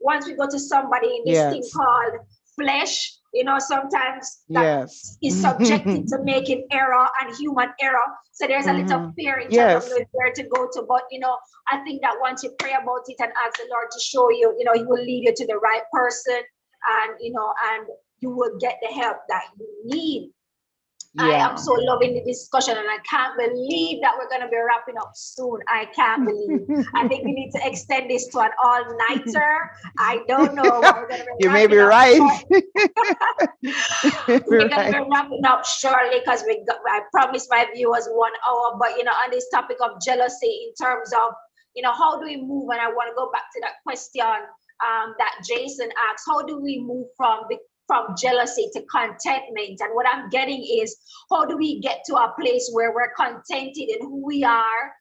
S1: once we go to somebody in this thing called flesh, sometimes that is subjected to making error and human error. So there's a little fear in terms of where to go to. But, I think that once you pray about it and ask the Lord to show you, He will lead you to the right person, and, and you will get the help that you need. I am
S2: Yeah.
S1: so loving the discussion, and I can't believe that we're going to be wrapping up soon. I can't believe. I think we need to extend this to an all-nighter. I don't know, but we're going to be
S2: You may be
S1: wrapping up
S2: right.
S1: short. We're going to be wrapping up shortly because I promised my viewers 1 hour. But, on this topic of jealousy in terms of, how do we move? And I want to go back to that question that Jason asked. How do we move from jealousy to contentment? And what I'm getting is, how do we get to a place where we're contented in who we are,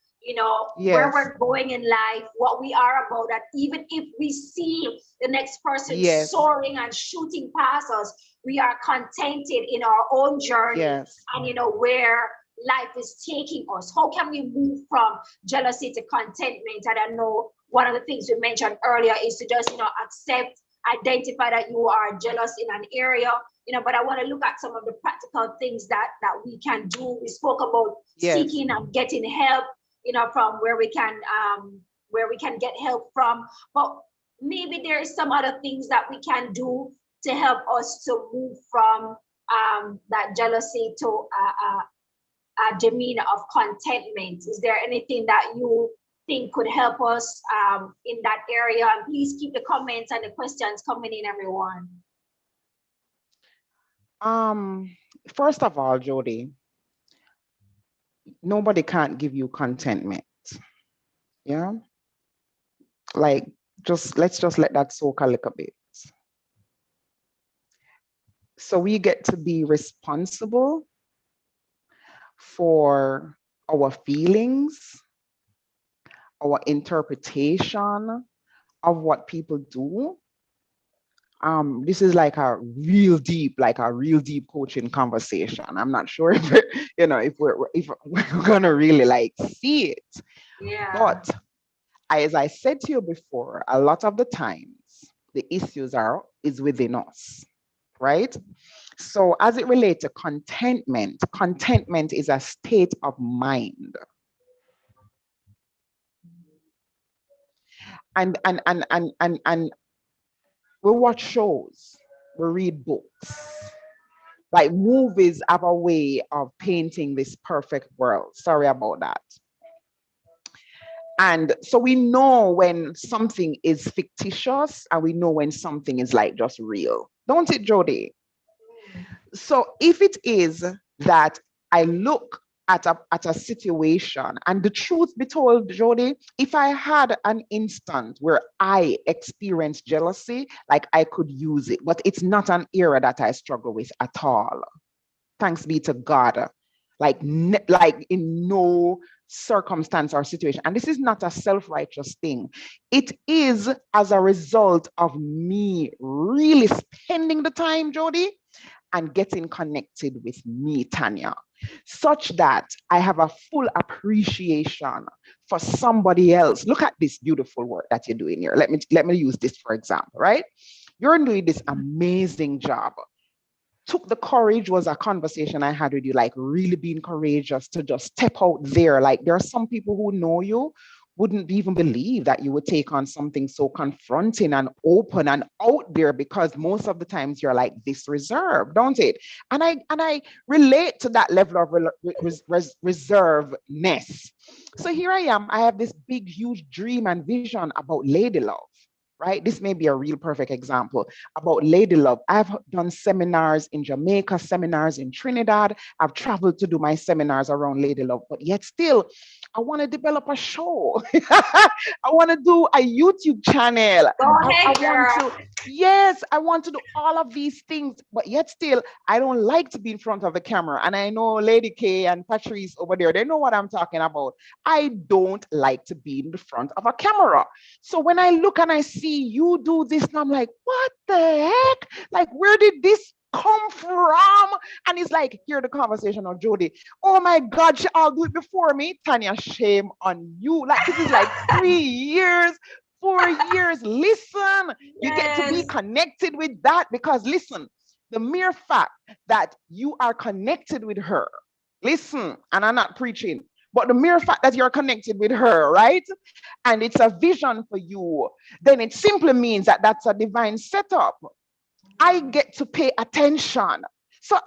S1: where
S2: Yes.
S1: we're going in life, what we are about, that even if we see the next person
S2: Yes.
S1: soaring and shooting past us, we are contented in our own journey,
S2: Yes.
S1: and where life is taking us. How can we move from jealousy to contentment? And I know one of the things we mentioned earlier is to just, accept, identify that you are jealous in an area, but I want to look at some of the practical things that we can do. We spoke about
S2: Yes.
S1: seeking and getting help, from where we can get help from. But maybe there is some other things that we can do to help us to move from that jealousy to a demeanor of contentment. Is there anything that you think could help us in that area? And please keep the comments and the questions coming in, everyone.
S2: First of all, Jody, nobody can't give you contentment. Yeah. Like, let's just let that soak a little bit. So we get to be responsible for our feelings, our interpretation of what people do. This is like a real deep coaching conversation. I'm not sure if we're gonna really like see it.
S1: Yeah.
S2: But as I said to you before, a lot of the times the issues is within us, right? So as it relates to contentment is a state of mind. And we watch shows, we read books. Like movies have a way of painting this perfect world. Sorry about that. And so we know when something is fictitious and we know when something is like just real. Don't it, Jody? So if it is that I look at a situation, and the truth be told, Jody, if I had an instant where I experienced jealousy, like I could use it, but it's not an area that I struggle with at all. Thanks be to God. Like in no circumstance or situation. And this is not a self-righteous thing. It is as a result of me really spending the time, Jody, and getting connected with me, Tania, such that I have a full appreciation for somebody else. Look at this beautiful work that you're doing here. Let me use this for example, right? You're doing this amazing job. Took the courage, was a conversation I had with you, like really being courageous to just step out there. Like there are some people who know you wouldn't even believe that you would take on something so confronting and open and out there, because most of the times you're like this reserved, don't it? And I relate to that level of reservedness. So here I am. I have this big, huge dream and vision about lady love. Right? This may be a real perfect example about lady love. I've done seminars in Jamaica, seminars in Trinidad. I've traveled to do my seminars around lady love, but yet still, I want to develop a show. I want to do a YouTube channel.
S1: Go ahead,
S2: I want to do all of these things, but yet still, I don't like to be in front of the camera. And I know Lady K and Patrice over there, they know what I'm talking about. I don't like to be in the front of a camera. So when I look and I see you do this, and I'm like, what the heck? Like, where did this come from? And it's like, hear the conversation of Jody. Oh my God, I'll do it before me. Tania, shame on you. Like, this is like 3 years, 4 years. Listen, you get to be connected with that, because listen, the mere fact that you are connected with her, listen, and I'm not preaching, but the mere fact that you're connected with her, right? And it's a vision for you, then it simply means that that's a divine setup. I get to pay attention. So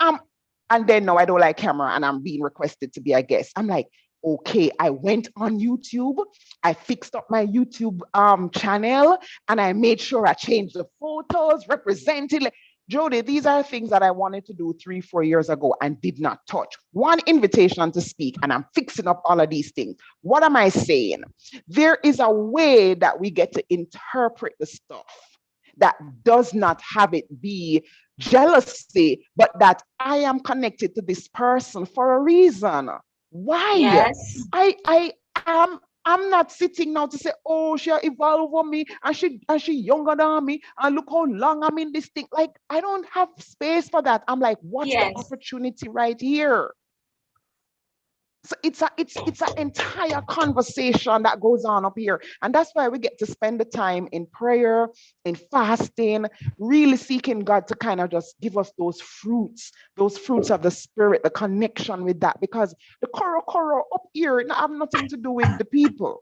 S2: And then now I don't like camera and I'm being requested to be a guest. I'm like, okay, I went on YouTube, I fixed up my YouTube channel, and I made sure I changed the photos, represented. Jody, these are things that I wanted to do 3-4 years ago and did not touch. One invitation to speak, and I'm fixing up all of these things. What am I saying? There is a way that we get to interpret the stuff that does not have it be jealousy, but that I am connected to this person for a reason. Why?
S1: Yes.
S2: I am. I'm not sitting now to say, oh, she evolved over me and she younger than me and look how long I'm in this thing. Like, I don't have space for that. I'm like, what's the opportunity right here? So it's an entire conversation that goes on up here. And that's why we get to spend the time in prayer, in fasting, really seeking God to kind of just give us those fruits of the spirit, the connection with that. Because the koro up here it have nothing to do with the people.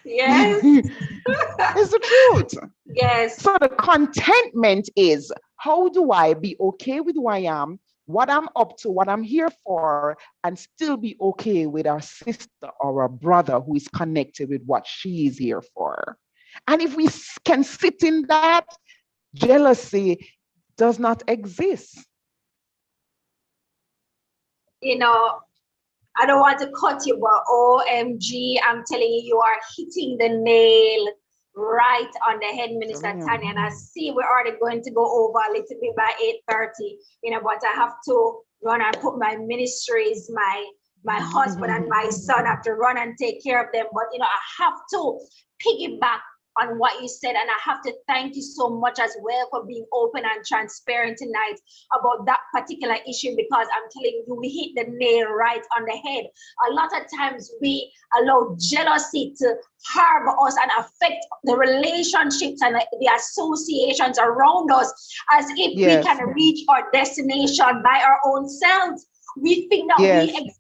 S1: Yes.
S2: It's the truth.
S1: Yes.
S2: So the contentment is, how do I be okay with who I am, what I'm up to, what I'm here for, and still be okay with our sister or our brother who is connected with what she is here for. And if we can sit in that, jealousy does not exist.
S1: You know, I don't want to cut you, but OMG, I'm telling you, you are hitting the nail right on the head, Minister Tania. And I see we're already going to go over a little bit by 8:30, but I have to run and put my ministries, my husband and my son have to run and take care of them. But, I have to piggyback on what you said. And I have to thank you so much as well for being open and transparent tonight about that particular issue, because I'm telling you, we hit the nail right on the head. A lot of times we allow jealousy to harbor us and affect the relationships and the associations around us as if we can reach our destination by our own selves. We think that we exist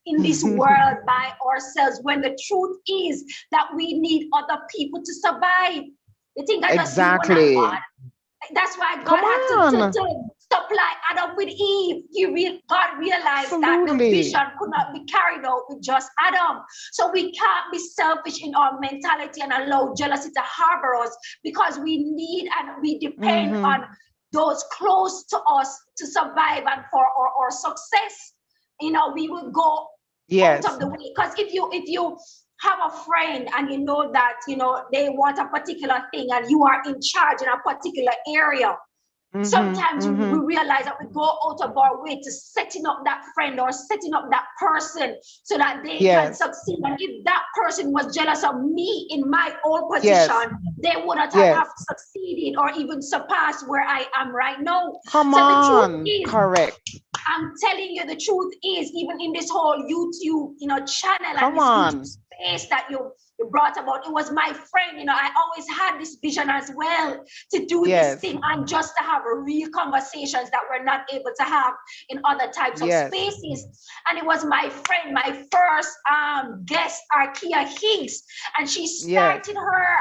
S1: in this world by ourselves, when the truth is that we need other people to survive. You think that
S2: exactly.
S1: God? That's why God had to supply Adam with Eve. God realized that the vision could not be carried out with just Adam. So we can't be selfish in our mentality and allow jealousy to harbor us, because we need and we depend on those close to us to survive and for our success. We will go out of the way. Because if you have a friend and you know that they want a particular thing and you are in charge in a particular area, sometimes we realize that we go out of our way to setting up that friend or setting up that person so that they can succeed. And if that person was jealous of me in my own position, they wouldn't have succeeded or even surpassed where I am right now. The truth is, correct. I'm telling you, the truth is, even in this whole YouTube, channel and this YouTube space that you brought about, it was my friend. I always had this vision as well to do this thing and just to have real conversations that we're not able to have in other types of spaces. And it was my friend, my first guest, Arkia Higgs, and she started her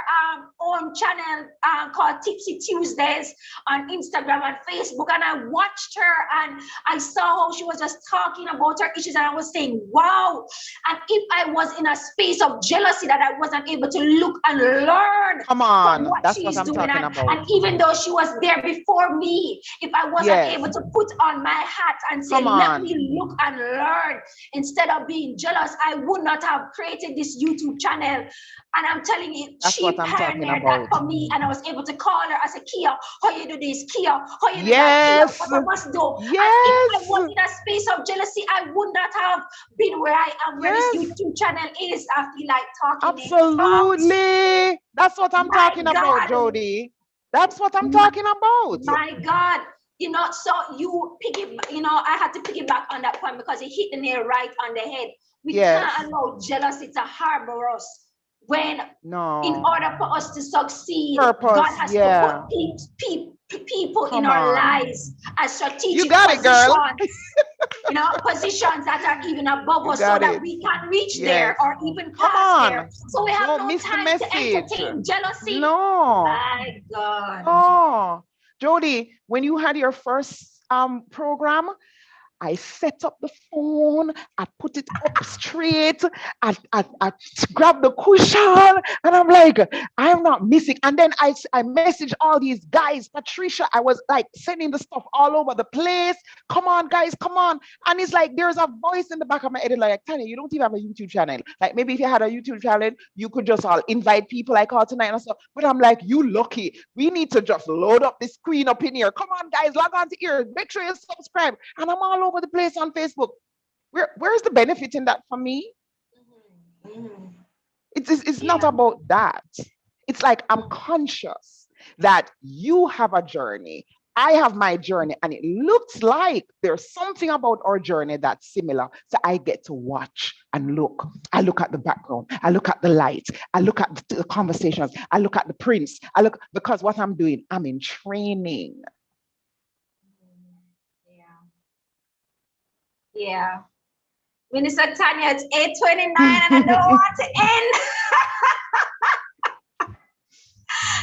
S1: own channel called Tipsy Tuesdays on Instagram and Facebook. And I watched her and I saw how she was just talking about her issues, and I was saying, wow. And if I was in a space of jealousy that I wasn't able to look and learn from what she's doing, and even though she was there before me, if I wasn't able to put on my hat and say, let me look and learn instead of being jealous, I would not have created this YouTube channel. And I'm telling you, she pioneered that for me, and I was able to call her. I said, Kia, how you do this? Kia, how you do that? Kia, what I must do? And if I was in a space of jealousy, I would not have been where I am, where this YouTube channel is. I feel like talking.
S2: Absolutely. That's what I'm talking about, Jody. That's what I'm talking about.
S1: My God. So you I had to piggyback on that point because it hit the nail right on the head. We can't allow jealousy to harbor us. When in order for us to succeed, God has to put people in our lives as strategic positions that are even above us, so that we can reach there or even pass there. So we have no time to entertain jealousy. My God.
S2: Oh, Jody, when you had your first program, I set up the phone, I put it up straight, I grab the cushion, and I'm like, I'm not missing. And then I message all these guys, Patricia, I was like sending the stuff all over the place. Come on, guys, come on. And it's like, there's a voice in the back of my head, like, Tanya, you don't even have a YouTube channel. Like, maybe if you had a YouTube channel, you could just all invite people like all tonight and stuff. But I'm like, you lucky. We need to just load up this screen up in here. Come on, guys, log on to here. Make sure you subscribe. And I'm all over the place on Facebook. Where's the benefit in that for me? It's not about that. It's like, I'm conscious that you have a journey, I have my journey, and it looks like there's something about our journey that's similar. So I get to watch and look. I look at the background. I look at the light. I look at the conversations. I look at the prints. Because what I'm doing, I'm in training.
S1: Yeah. Minister Tanya, it's 8:29 and I don't want to end.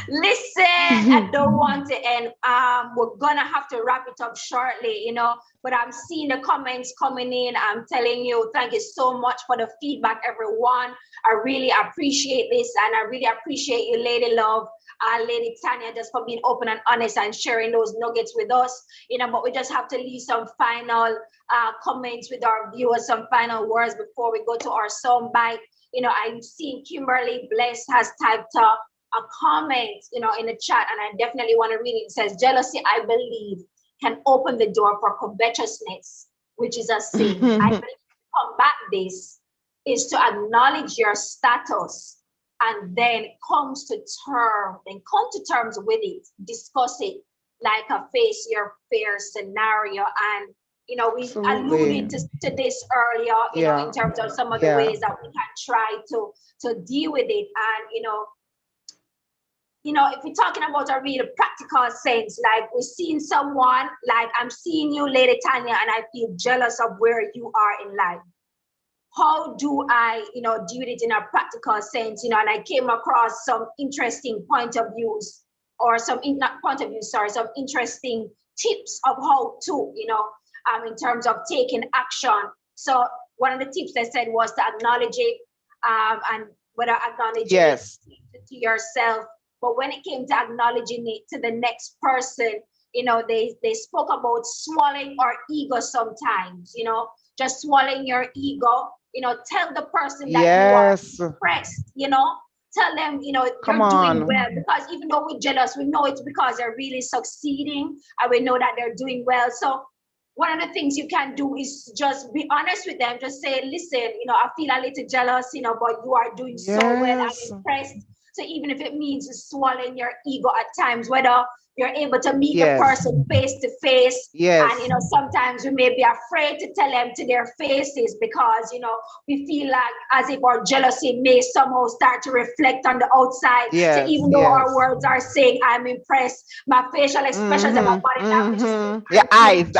S1: Listen, I don't want to end. We're gonna have to wrap it up shortly, but I'm seeing the comments coming in. I'm telling you, thank you so much for the feedback, everyone. I really appreciate this, and I really appreciate you, Lady Love, Lady Tanya, just for being open and honest and sharing those nuggets with us. But we just have to leave some final comments with our viewers, some final words before we go to our soundbite. I'm seeing Kimberly Bless has typed up a comment, in the chat, and I definitely want to read it. It says, jealousy, I believe, can open the door for covetousness, which is a sin. I believe to combat this is to acknowledge your status and then come to terms with it, discuss it like a face your fear scenario. And we alluded to this earlier, in terms of some of the ways that we can try to deal with it. And if we're talking about a real practical sense, like we're seeing someone, like I'm seeing you, Lady Tanya, and I feel jealous of where you are in life. How do I, deal with it in a practical sense? And I came across some interesting some interesting tips of how to, in terms of taking action. So one of the tips they said was to acknowledge it, and whether acknowledging it to yourself. But when it came to acknowledging it to the next person, they spoke about swallowing our ego sometimes, just swallowing your ego, tell the person that you are impressed, tell them, they're doing well, because even though we're jealous, we know it's because they're really succeeding and we know that they're doing well. So one of the things you can do is just be honest with them. Just say, listen, I feel a little jealous, but you are doing so well. I'm impressed. So even if it means swallowing your ego at times, whether you're able to meet the person face to face. And, sometimes we may be afraid to tell them to their faces because, we feel like as if our jealousy may somehow start to reflect on the outside. So even though our words are saying, I'm impressed, my facial expressions and my body language
S2: the eyes.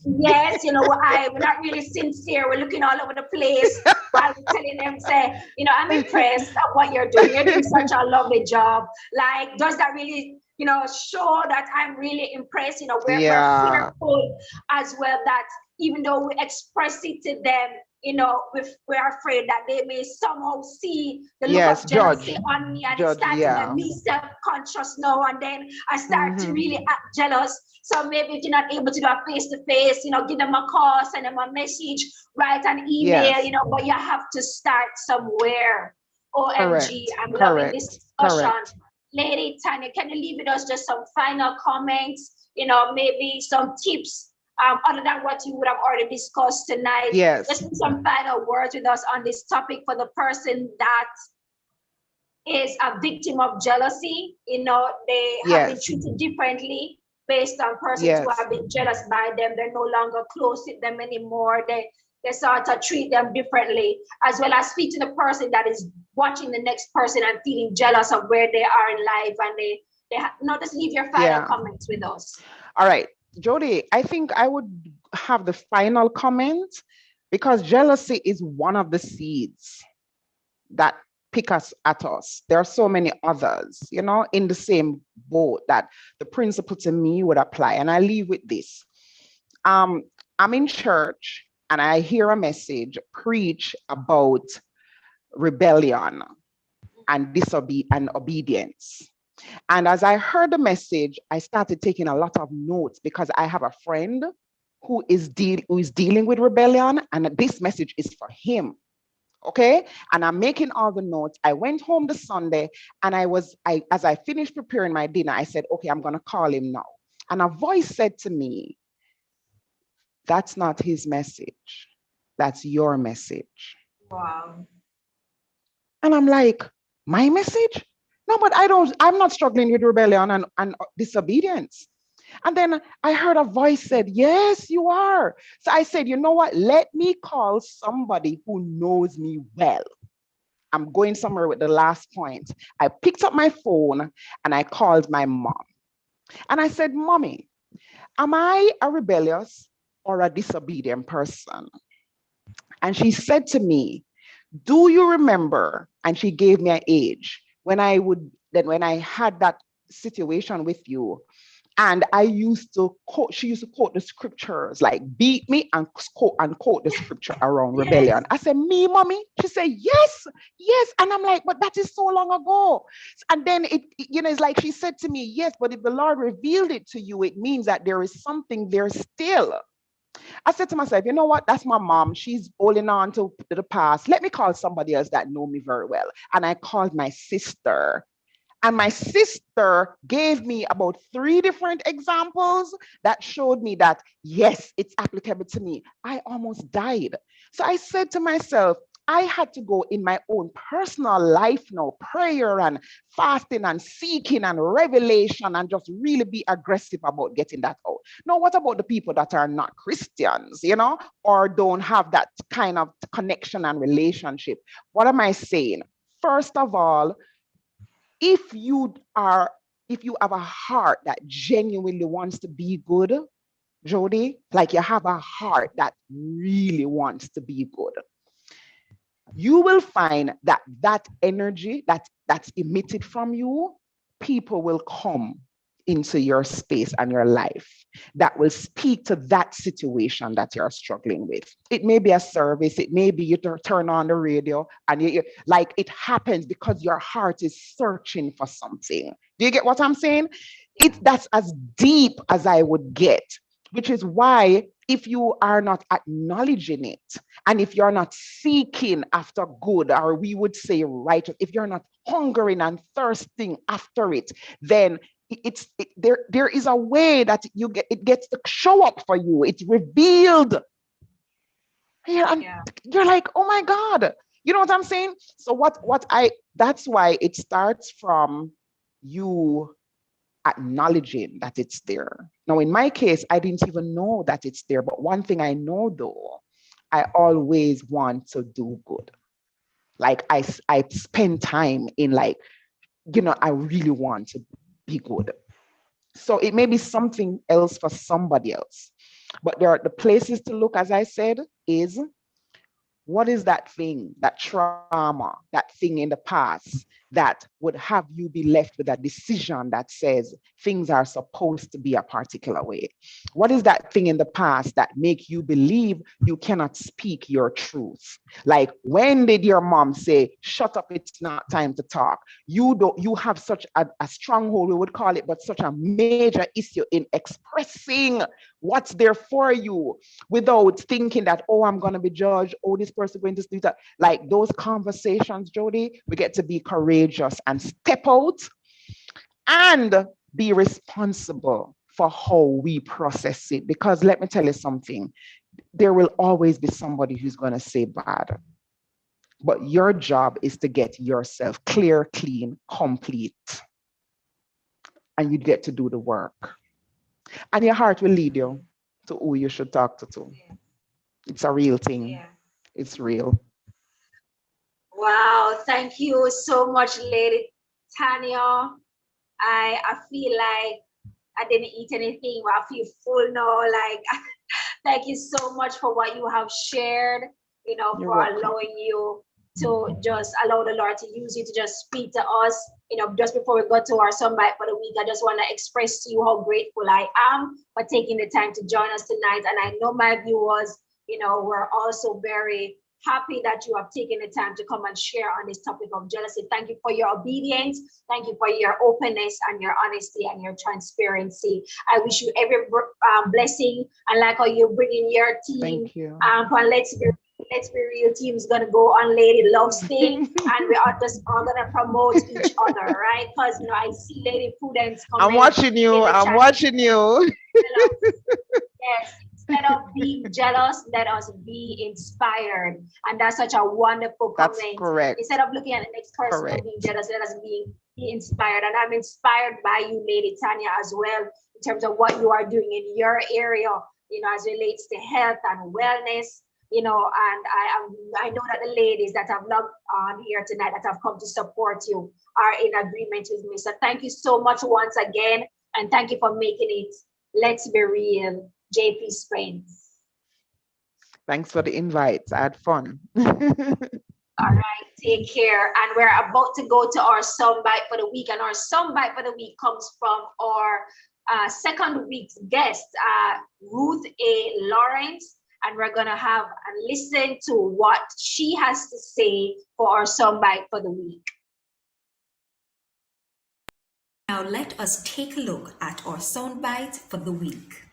S1: Yes, we're not really sincere. We're looking all over the place while we're telling them, say, I'm impressed at what you're doing. You're doing such a lovely job. Like, does that really show that I'm really impressed? We're fearful as well that even though we express it to them, we're afraid that they may somehow see the look of jealousy on me, and it starts to make me self-conscious now, and then I start to really act jealous. So maybe if you're not able to do a face-to-face, give them a call, send them a message, write an email, but you have to start somewhere. OMG, I'm loving this discussion. Lady Tanya, can you leave with us just some final comments, maybe some tips other than what you would have already discussed tonight? Just some final words with us on this topic for the person that is a victim of jealousy. They have been treated differently based on persons who have been jealous by them. They're no longer close with them anymore. They start to treat them differently, as well as speak to the person that is watching the next person and feeling jealous of where they are in life. And they just leave your final comments with us.
S2: All right, Jody, I think I would have the final comment, because jealousy is one of the seeds that pick us at us. There are so many others, in the same boat, that the principle to me would apply. And I leave with this. I'm in church and I hear a message preach about rebellion and obedience. And as I heard the message, I started taking a lot of notes because I have a friend who is dealing with rebellion, and this message is for him. Okay. And I'm making all the notes. I went home the Sunday and as I finished preparing my dinner, I said, okay, I'm going to call him now. And a voice said to me, that's not his message. That's your message.
S1: Wow.
S2: And I'm like, my message? No, but I'm not struggling with rebellion and disobedience. And then I heard a voice said, yes, you are. So I said, you know what? Let me call somebody who knows me well. I'm going somewhere with the last point. I picked up my phone and I called my mom. And I said, Mommy, am I a rebellious or a disobedient person? And she said to me, do you remember? And she gave me an age when I had that situation with you. And she used to quote the scriptures, like beat me and quote the scripture around
S1: Yes.
S2: rebellion. I said, me, mommy? She said, yes, yes. And I'm like, but that is so long ago. And then it's like she said to me, yes, but if the Lord revealed it to you, it means that there is something there still. I said to myself, you know what? That's my mom. She's holding on to the past. Let me call somebody else that know me very well. And I called my sister. And my sister gave me about 3 different examples that showed me that, yes, it's applicable to me. I almost died. So I said to myself, I had to go in my own personal life now, prayer and fasting and seeking and revelation, and just really be aggressive about getting that out. Now, what about the people that are not Christians, or don't have that kind of connection and relationship? What am I saying? First of all, if you have a heart that genuinely wants to be good, Jody, like you have a heart that really wants to be good, you will find that energy that's emitted from you, people will come into your space and your life that will speak to that situation that you're struggling with. It may be a service, it may be you turn on the radio and like it happens because your heart is searching for something. Do you get what I'm saying? That's as deep as I would get, which is why if you are not acknowledging it, and if you're not seeking after good, or we would say righteous, if you're not hungering and thirsting after it, then there is a way that it gets to show up for you. It's revealed. And you're like, oh my God. You know what I'm saying? So that's why it starts from you acknowledging that it's there. Now, in my case, I didn't even know that it's there. But one thing I know though, I always want to do good. Like I spend time in I really want to be good. So it may be something else for somebody else. But there are the places to look, as I said, is what is that thing, that trauma, that thing in the past that would have you be left with a decision that says things are supposed to be a particular way? What is that thing in the past that make you believe you cannot speak your truth? Like, when did your mom say, shut up, it's not time to talk? You have such a stronghold, we would call it, but such a major issue in expressing what's there for you without thinking that, oh, I'm going to be judged, oh, this person going to do that. Like those conversations, Jody, we get to be courageous and step out and be responsible for how we process it. Because let me tell you something, there will always be somebody who's going to say bad. But your job is to get yourself clear, clean, complete. And you get to do the work. And your heart will lead you to who you should talk to. It's a real thing. It's real.
S1: Wow, thank you so much, Lady Tania. I feel like I didn't eat anything, but I feel full now. Like, thank you so much for what you have shared,
S2: You're
S1: for
S2: welcome.
S1: allowing you. to just allow the Lord to use you to just speak to us. Just before we go to our soundbite for the week, I just want to express to you how grateful I am for taking the time to join us tonight. And I know my viewers, we're also very happy that you have taken the time to come and share on this topic of jealousy. Thank you for your obedience. Thank you for your openness and your honesty and your transparency. I wish you every blessing, and like how you're bringing your team.
S2: Thank you.
S1: For Let's Be Real team is gonna go on Lady Love Sting, and we are just all gonna promote each other, right? Because I see Lady Prudence coming.
S2: I'm watching you. I'm watching you.
S1: Yes. Instead of being jealous, let us be inspired. And that's such a wonderful comment.
S2: That's correct.
S1: Instead of looking at the next person and being jealous, let us be inspired. And I'm inspired by you, Lady Tania, as well, in terms of what you are doing in your area, as relates to health and wellness. And I know that the ladies that have logged on here tonight that have come to support you are in agreement with me. So thank you so much once again. And thank you for making it Let's Be Real, JP Spence.
S2: Thanks for the invite. I had fun.
S1: All right, take care. And we're about to go to our soundbite for the week. And our soundbite for the week comes from our second week's guest, Ruth A. Lawrence. And we're going to have and listen to what she has to say for our soundbite for the week.
S3: Now let us take a look at our soundbite for the week.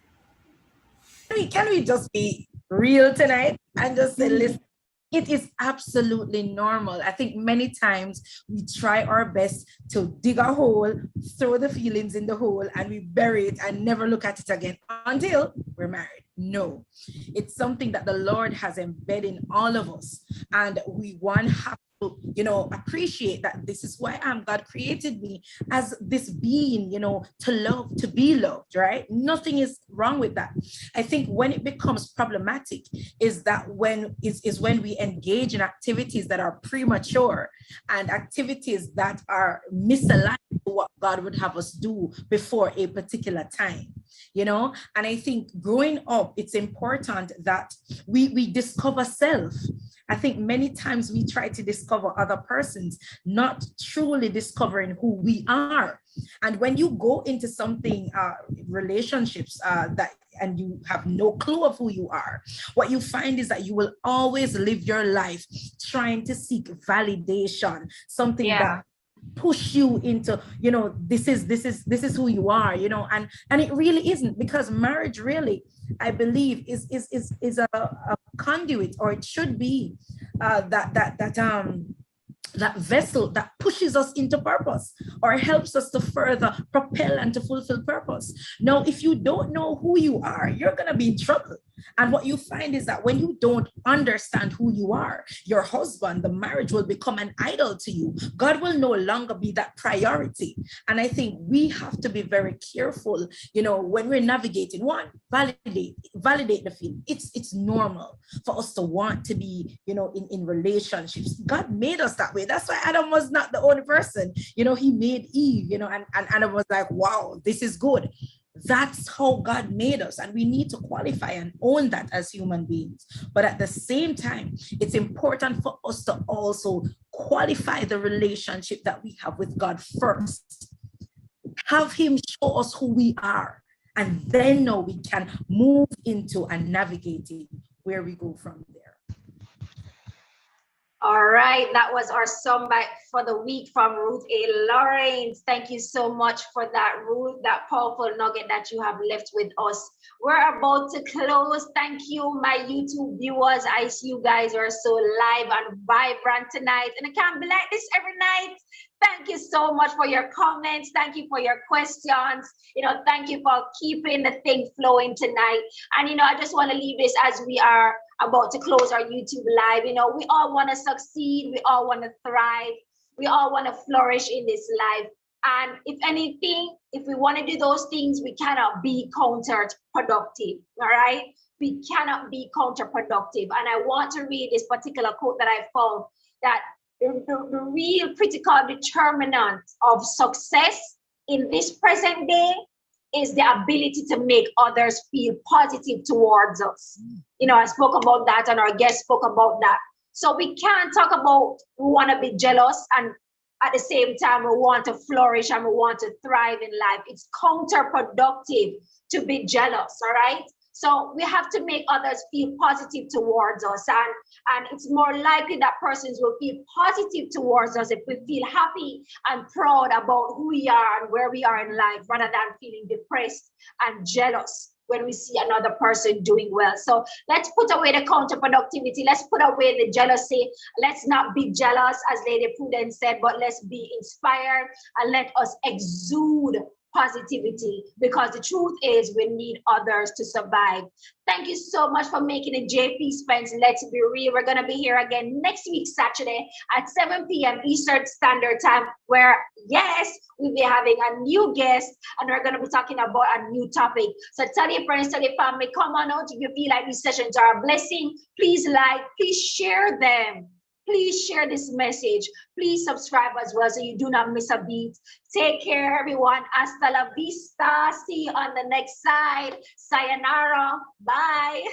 S4: Can we just be real tonight and just say, listen, it is absolutely normal. I think many times we try our best to dig a hole, throw the feelings in the hole, and we bury it and never look at it again until we're married. No, it's something that the Lord has embedded in all of us. And we have to, appreciate that this is why God created me as this being, to love, to be loved, right? Nothing is wrong with that. I think when it becomes problematic is when we engage in activities that are premature and activities that are misaligned to what God would have us do before a particular time. And I think growing up, it's important that we discover self. I think many times we try to discover other persons, not truly discovering who we are. And when you go into something, relationships and you have no clue of who you are, what you find is that you will always live your life trying to seek validation, something that push you into, this is who you are, and it really isn't, because marriage really, I believe, is a conduit, or it should be that vessel that pushes us into purpose or helps us to further propel and to fulfill purpose. Now, if you don't know who you are, you're going to be in trouble. And what you find is that when you don't understand who you are, your husband, the marriage will become an idol to you. God will no longer be that priority. And I think we have to be very careful, when we're navigating. One, validate the feeling. It's normal for us to want to be, in relationships. God made us that way. That's why Adam was not the only person. He made Eve, and Adam was like, wow, this is good. That's how God made us, and we need to qualify and own that as human beings. But at the same time, it's important for us to also qualify the relationship that we have with God first. Have Him show us who we are, and then now we can move into and navigating where we go from there.
S1: All right, that was our soundbite for the week from Ruth A. Lawrence. Thank you so much for that, Ruth, that powerful nugget that you have left with us. We're about to close. Thank you, my YouTube viewers. I see you guys are so live and vibrant tonight, and it can't be like this every night. Thank you so much for your comments. Thank you for your questions. Thank you for keeping the thing flowing tonight. And, I just want to leave this as we are about to close our YouTube live. We all want to succeed. We all want to thrive. We all want to flourish in this life. And if anything, if we want to do those things, we cannot be counterproductive. All right? We cannot be counterproductive. And I want to read this particular quote that I found, that the real critical determinant of success in this present day is the ability to make others feel positive towards us. I spoke about that, and our guest spoke about that. So we can't talk about we want to be jealous and at the same time we want to flourish and we want to thrive in life. It's counterproductive to be jealous, all right? So we have to make others feel positive towards us, and it's more likely that persons will feel positive towards us if we feel happy and proud about who we are and where we are in life, rather than feeling depressed and jealous when we see another person doing well. So let's put away the counterproductivity. Let's put away the jealousy. Let's not be jealous, as Lady Prudence said, but let's be inspired and let us exude positivity, because the truth is we need others to survive. Thank you so much for making it JP Spence. Let's be real. We're going to be here again next week, Saturday at 7 p.m. Eastern Standard Time, where, yes, we'll be having a new guest and we're going to be talking about a new topic. So tell your friends, tell your family, come on out if you feel like these sessions are a blessing. Please like, please share them. Please share this message. Please subscribe as well so you do not miss a beat. Take care, everyone. Hasta la vista. See you on the next side. Sayonara. Bye.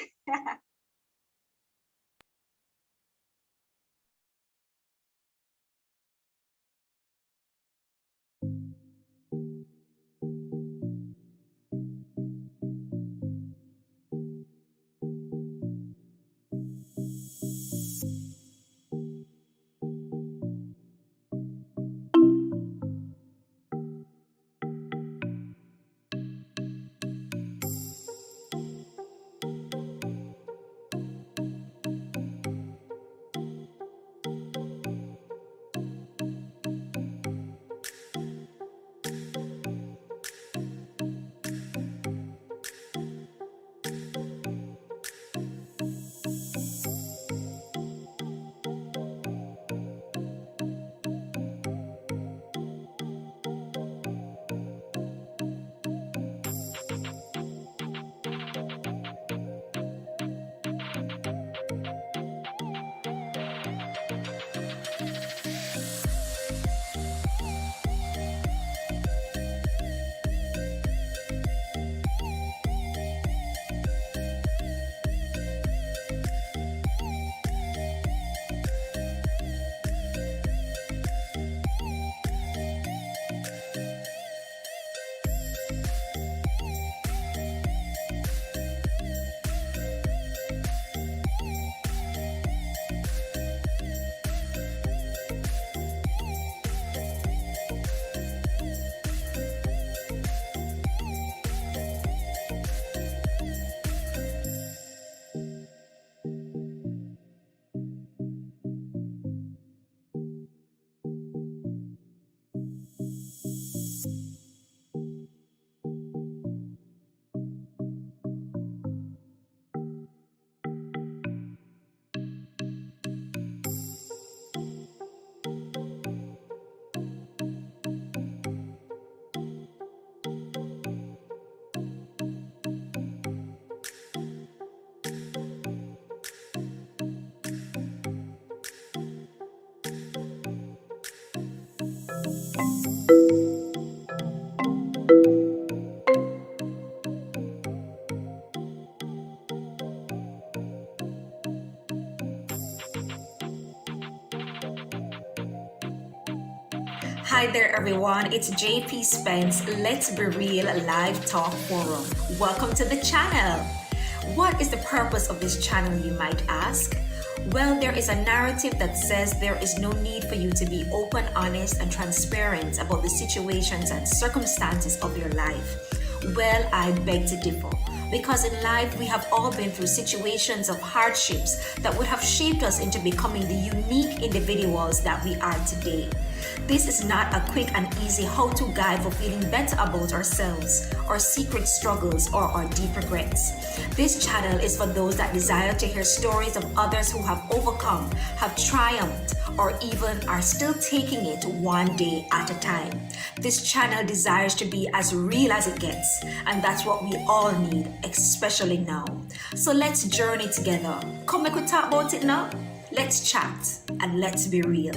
S3: Hi there, everyone. It's JP Spence, Let's Be Real Live Talk Forum. Welcome to the channel. What is the purpose of this channel, you might ask? Well, there is a narrative that says there is no need for you to be open, honest, and transparent about the situations and circumstances of your life. Well, I beg to differ. Because in life, we have all been through situations of hardships that would have shaped us into becoming the unique individuals that we are today. This is not a quick and easy how-to guide for feeling better about ourselves, our secret struggles, or our deep regrets. This channel is for those that desire to hear stories of others who have overcome, have triumphed, or even are still taking it one day at a time. This channel desires to be as real as it gets, and that's what we all need, especially now. So let's journey together. Come, we could talk about it now. Let's chat and let's be real.